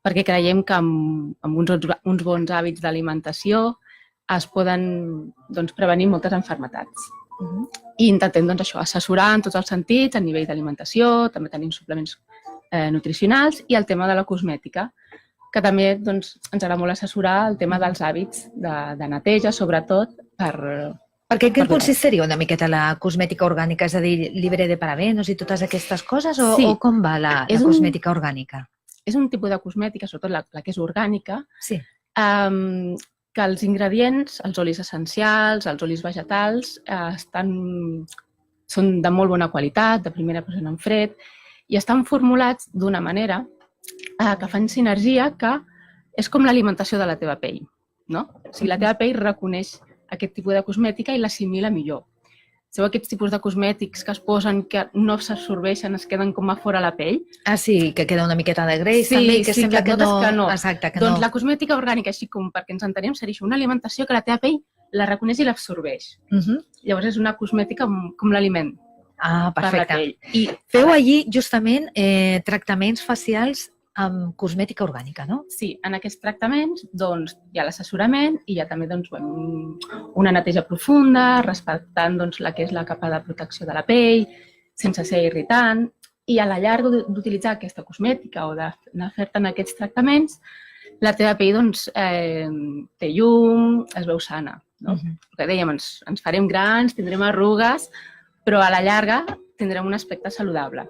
perquè creiem que amb uns bons hàbits d'alimentació es poden prevenir moltes malalties. I intentem assessorar en tots els sentits, a nivell d'alimentació, també tenim suplements nutricionals i el tema de la cosmètica, que també ens agrada molt assessorar el tema dels hàbits de neteja, sobretot Perquè en què consistiria una miqueta la cosmètica orgànica? És a dir, llibre de parabenos i totes aquestes coses? O com va la cosmètica orgànica? És un tipus de cosmètica, sobretot la que és orgànica, que els ingredients, els olis essencials, els olis vegetals, són de molt bona qualitat, de primera pressió en fred, i estan formulats d'una manera que fan sinergia, que és com l'alimentació de la teva pell. O sigui, la teva pell reconeix aquest tipus de cosmètica i l'assimila millor. Sabeu aquests tipus de cosmètics que es posen que no s'absorbeixen, es queden com a fora la pell? Ah, sí, que queda una miqueta de greix també i que sembla que no. Exacte, que no. Doncs la cosmètica orgànica, així com perquè ens entenem, seria una alimentació que la teva pell la reconeix i l'absorbeix. Llavors és una cosmètica com l'aliment per la pell. I feu allí justament tractaments facials amb cosmètica orgànica, no? Sí, en aquests tractaments hi ha l'assessorament i hi ha també una neteja profunda, respectant la que és la capa de protecció de la pell, sense ser irritant, i a la llarga d'utilitzar aquesta cosmètica o d'anar fer-te en aquests tractaments, la teva pell doncs, té llum, es veu sana. No? Que dèiem, ens farem grans, tindrem arrugues, però a la llarga tindrem un aspecte saludable.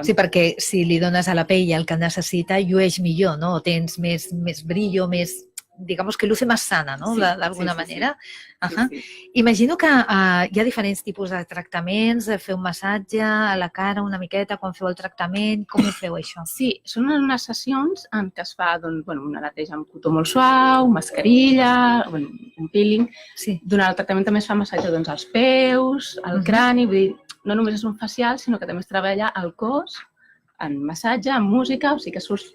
Sí, perquè si li dones a la pell el que necessita, llueix millor, no? Tens més brillo, més, digamos que luce más sana, no? D'alguna manera. Imagino que hi ha diferents tipus de tractaments, fer un massatge a la cara una miqueta quan feu el tractament, com ho feu això? Sí, són unes sessions en què es fa una neteja amb cotó molt suau, mascarilla, un peeling. Durant el tractament també es fa massatge als peus, al crani, vull dir, no només és un facial, sinó que també es treballa el cos en massatge, en música, o sigui que surts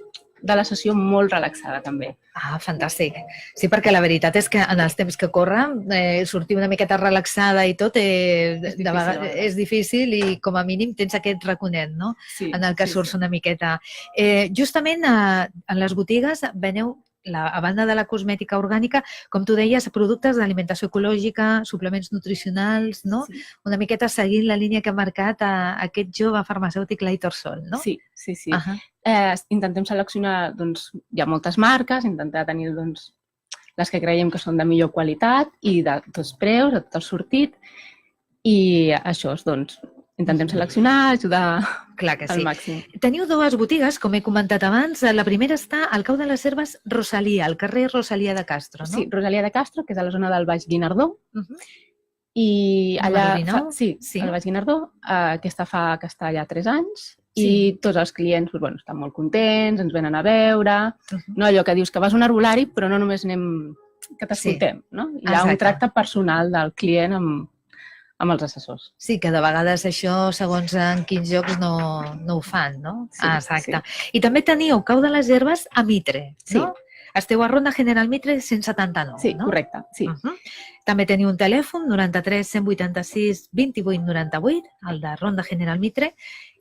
de la sessió molt relaxada també. Ah, fantàstic. Sí, perquè la veritat és que en els temps que corren sortir una miqueta relaxada i tot és difícil i com a mínim tens aquest raconet, no? En el que surts una miqueta. Justament en les botigues veneu, a banda de la cosmètica orgànica, com tu deies, productes d'alimentació ecològica, suplements nutricionals, no? Una miqueta seguint la línia que ha marcat aquest jove farmacèutic l'Aitor Sol, no? Sí. Intentem seleccionar, hi ha moltes marques, intentar tenir les que creiem que són de millor qualitat i de tots preus, de tot el sortit, i això, intentem seleccionar, ajudar al màxim. Teniu dues botigues, com he comentat abans. La primera està al Cau de les Herbes Rosalia, al carrer Rosalia de Castro, no? Sí, Rosalia de Castro, que és a la zona del Baix Guinardó. I allà, sí, al Baix Guinardó, aquesta fa que està allà 3 anys i tots els clients estan molt contents, ens venen a veure. No allò que dius que vas a un herbulari, però no només anem que t'escoltem, no? Hi ha un tracte personal del client amb els assessors. Sí, que de vegades això, segons en quins llocs, no ho fan, no? Exacte. I també teniu Cau de les Herbes a Mitre, no? Esteu a Ronda General Mitre 179, no? Sí, correcte, sí. També teniu un telèfon, 93 186 28 98, el de Ronda General Mitre,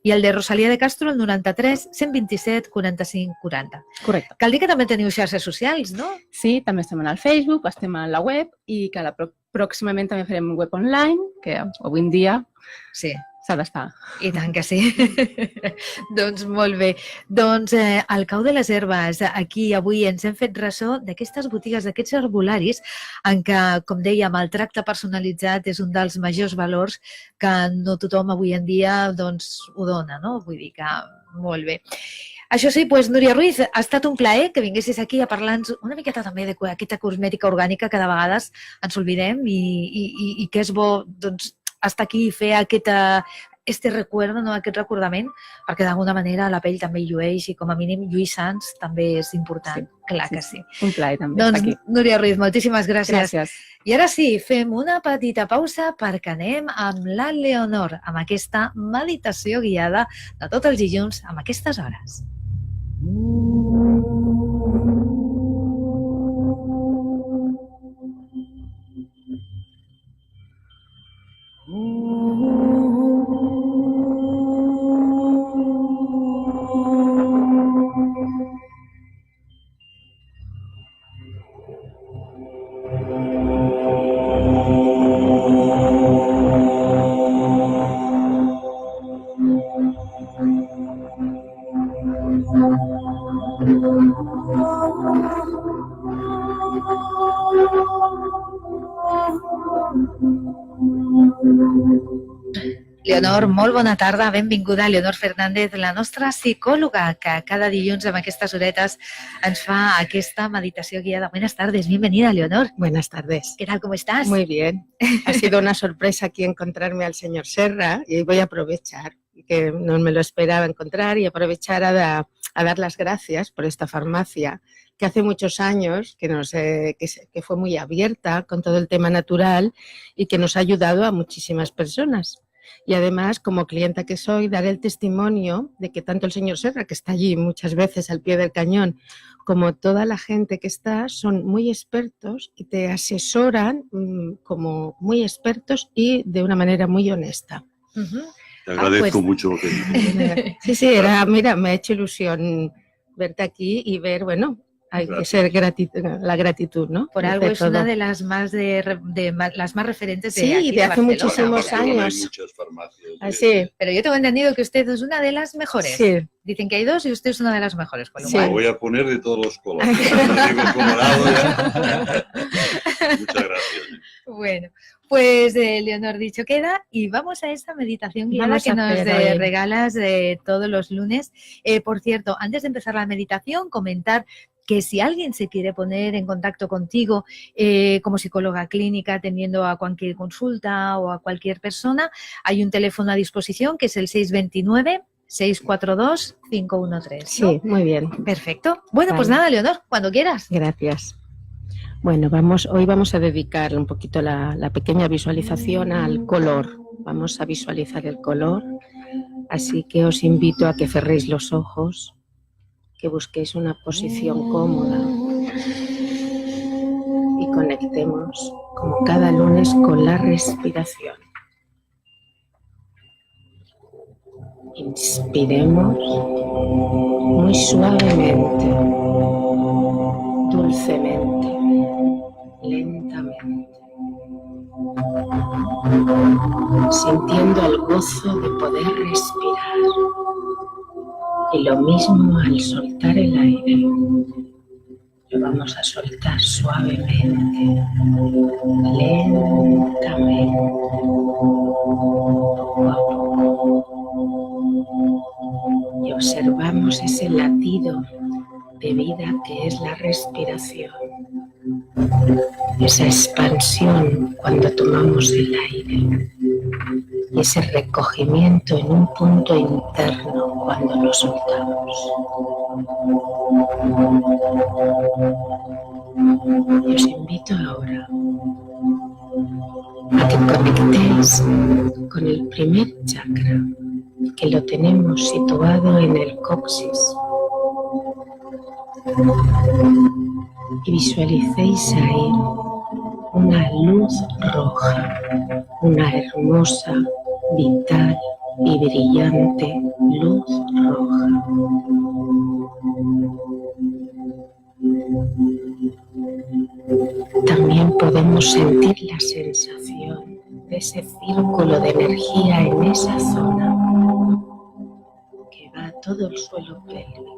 i el de Rosalia de Castro, el 93 127 45 40. Correcte. Cal dir que també teniu xarxes socials, no? Sí, també estem al Facebook, estem a la web i que pròximament també farem un web online, que avui en dia s'ha d'estar. I tant que sí. Doncs molt bé. Doncs al Cau de les Herbes, aquí avui ens hem fet ressò d'aquestes botigues, d'aquests herbolaris, en què, com dèiem, el tracte personalitzat és un dels majors valors que no tothom avui en dia ho dona, no? Vull dir que molt bé. Això sí, doncs, Núria Ruiz, ha estat un plaer que vinguessis aquí a parlar-nos una miqueta també d'aquesta cosmètica orgànica que de vegades ens oblidem i que és bo estar aquí i fer aquest recuerdo, aquest recordament, perquè d'alguna manera la pell també llueix i com a mínim lluir sans també és important. Clar que sí. Un plaer també estar aquí. Doncs, Núria Ruiz, moltíssimes gràcies. Gràcies. I ara sí, fem una petita pausa perquè anem amb la Leonor, amb aquesta meditació guiada de tots els dilluns amb aquestes hores. Leonor, molt bona tarda, benvinguda. Leonor Fernández, la nostra psicòloga, que cada dilluns amb aquestes horetes ens fa aquesta meditació guiada. Buenas tardes, bienvenida, Leonor. Buenas tardes. ¿Qué tal, cómo estás? Muy bien. Ha sido una sorpresa aquí encontrarme al señor Serra y voy a aprovechar, que no me lo esperaba encontrar, y aprovechar a dar las gracias por esta farmacia que hace muchos años que fue muy abierta con todo el tema natural y que nos ha ayudado a muchísimas personas. Y además, como clienta que soy, daré el testimonio de que tanto el señor Serra, que está allí muchas veces al pie del cañón, como toda la gente que está, son muy expertos y te asesoran como muy expertos y de una manera muy honesta. Te agradezco mucho lo que dices. Sí, mira, me ha hecho ilusión verte aquí y ver, bueno, Hay que ser la gratitud, ¿no? Por algo es una de las más las más referentes de aquí, de hace muchísimos años. Hay muchas farmacias. Así. Pero yo tengo entendido que usted es una de las mejores. Sí. Dicen que hay dos y usted es una de las mejores. Con lo Lo cual... voy a poner de todos los colores. No digo colorado ya. Muchas gracias. Bueno, pues Leonor, dicho queda, y vamos a esta meditación guiada que nos regalas todos los lunes. Por cierto, antes de empezar la meditación, comentar que si alguien se quiere poner en contacto contigo como psicóloga clínica, atendiendo a cualquier consulta o a cualquier persona, hay un teléfono a disposición que es el 629-642-513. ¿no? Sí, muy bien. Perfecto. Bueno, pues nada, Leonor, cuando quieras. Gracias. Bueno, hoy vamos a dedicar un poquito la pequeña visualización al color. Vamos a visualizar el color, así que os invito a que cerréis los ojos, que busquéis una posición cómoda y conectemos, como cada lunes, con la respiración. Inspiremos muy suavemente, dulcemente, lentamente, sintiendo el gozo de poder respirar. Y lo mismo al soltar el aire, lo vamos a soltar suavemente, lentamente, poco a poco. Y observamos ese latido de vida que es la respiración, esa expansión cuando tomamos el aire y ese recogimiento en un punto interno cuando lo soltamos. Y os invito ahora a que conectéis con el primer chakra, que lo tenemos situado en el coxis, y visualicéis ahí una luz roja, una hermosa, vital y brillante luz roja. También podemos sentir la sensación de ese círculo de energía en esa zona que va a todo el suelo pélvico.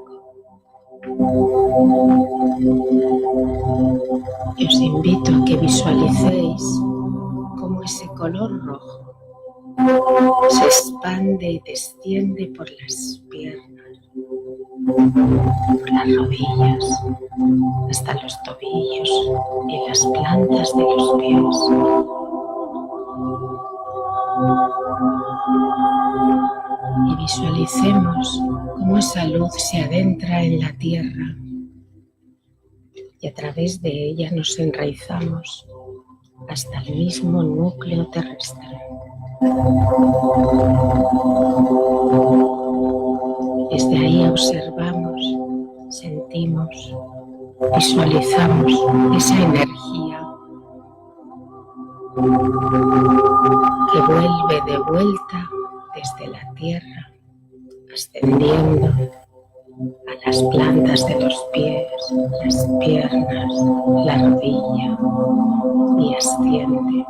Y os invito a que visualicéis cómo ese color rojo se expande y desciende por las piernas, por las rodillas, hasta los tobillos y las plantas de los pies. Y visualicemos cómo esa luz se adentra en la tierra y a través de ella nos enraizamos hasta el mismo núcleo terrestre. Desde ahí observamos, sentimos, visualizamos esa energía que vuelve de vuelta desde la tierra, ascendiendo a las plantas de los pies, las piernas, la rodilla, y asciende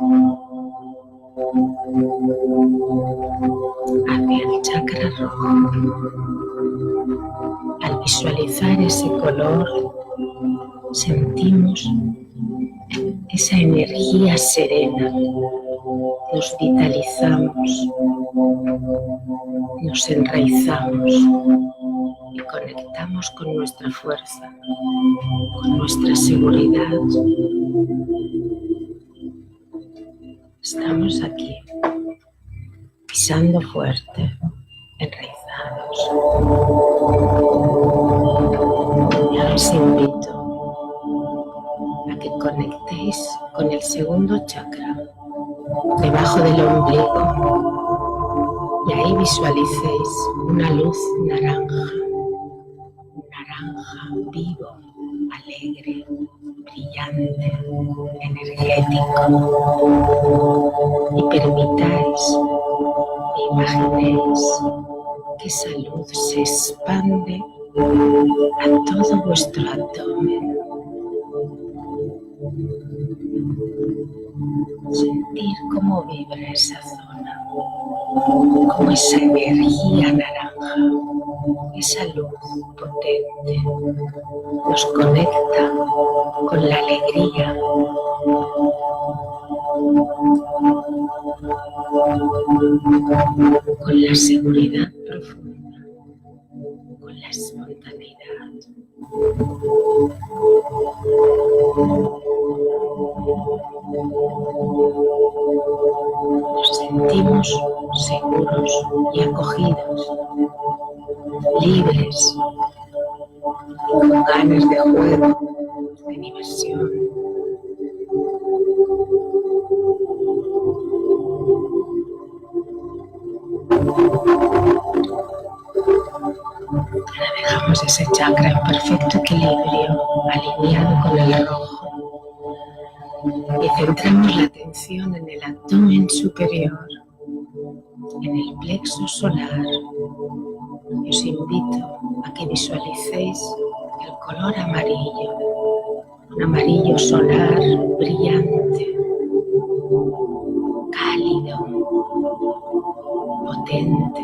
hacia el chakra rojo. Al visualizar ese color, sentimos esa energía serena, nos vitalizamos, nos enraizamos y conectamos con nuestra fuerza, con nuestra seguridad. Estamos aquí, pisando fuerte, enraizados. Y ahora os invito a que conectéis con el segundo chakra, debajo del ombligo, y ahí visualicéis una luz naranja vivo, alegre, brillante, energético, y permitáis, imaginéis que esa luz se expande a todo vuestro abdomen. Sentir cómo vibra esa zona, cómo esa energía naranja, esa luz potente, nos conecta con la alegría, con la seguridad profunda, con la espontaneidad. Nos sentimos seguros y acogidos, libres, con ganas de juego, de diversión. Ahora dejamos ese chakra en perfecto equilibrio, alineado con el rojo, y centramos la atención en el abdomen superior, en el plexo solar. Y os invito a que visualicéis el color amarillo, un amarillo solar brillante, cálido, potente.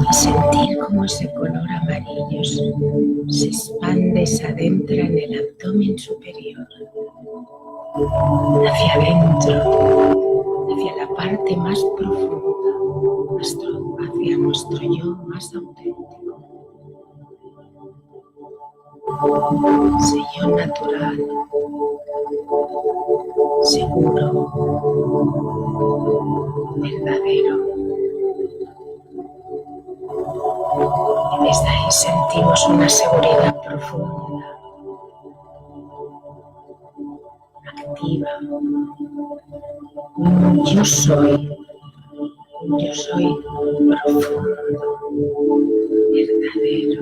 Y sentir cómo ese color amarillo se expande y se adentra en el abdomen superior, hacia adentro, hacia la parte más profunda, hacia nuestro yo más auténtico. Ese yo natural, seguro, verdadero. Y desde ahí sentimos una seguridad profunda, activa. Un yo soy profundo, verdadero.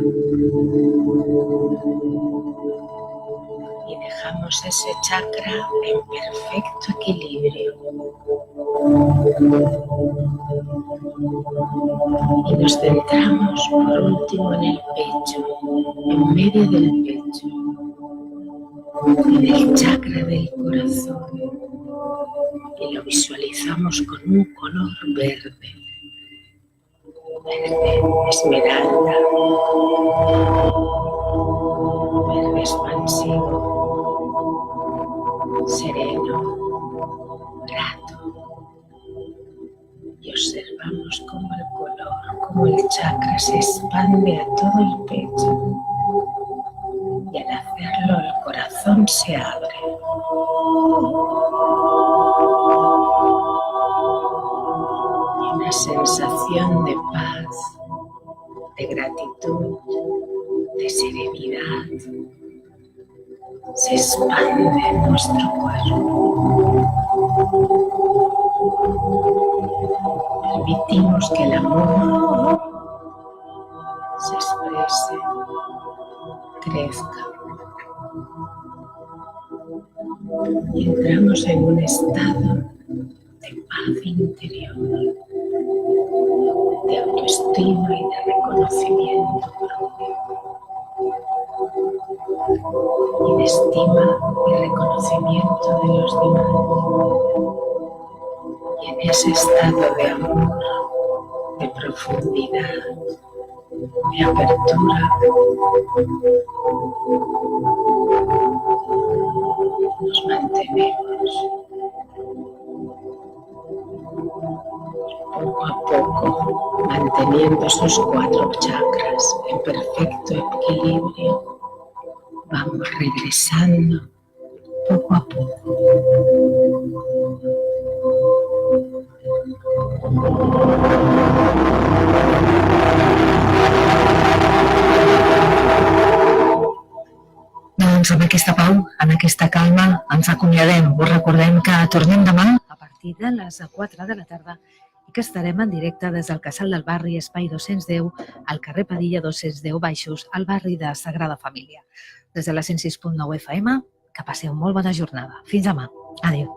Y dejamos ese chakra en perfecto equilibrio. Y nos centramos por último en el pecho, en medio del pecho, en el chakra del corazón, y lo visualizamos con un color verde, verde esmeralda, verde expansivo, sereno, grato. Y observamos cómo el color, cómo el chakra se expande a todo el pecho, y al hacerlo el corazón se abre. Y una sensación de paz, de gratitud, de serenidad se expande en nuestro cuerpo. Permitimos que el amor se exprese, crezca. Y entramos en un estado de paz interior, de autoestima y de reconocimiento propio, y de estima y reconocimiento de los demás. Y en ese estado de amor, de profundidad, de apertura, nos mantenemos poco a poco, manteniendo esos 4 chakras en perfecto equilibrio. Vamos regresando poco a poco. Doncs amb aquesta pau, en aquesta calma, ens acomiadem. Us recordem que tornem demà a partir de les 4 de la tarda i que estarem en directe des del Casal del Barri, espai 210, al carrer Padilla 210 Baixos, al barri de Sagrada Família. Des de la 106.9 FM, que passeu molt bona jornada. Fins demà. Adéu.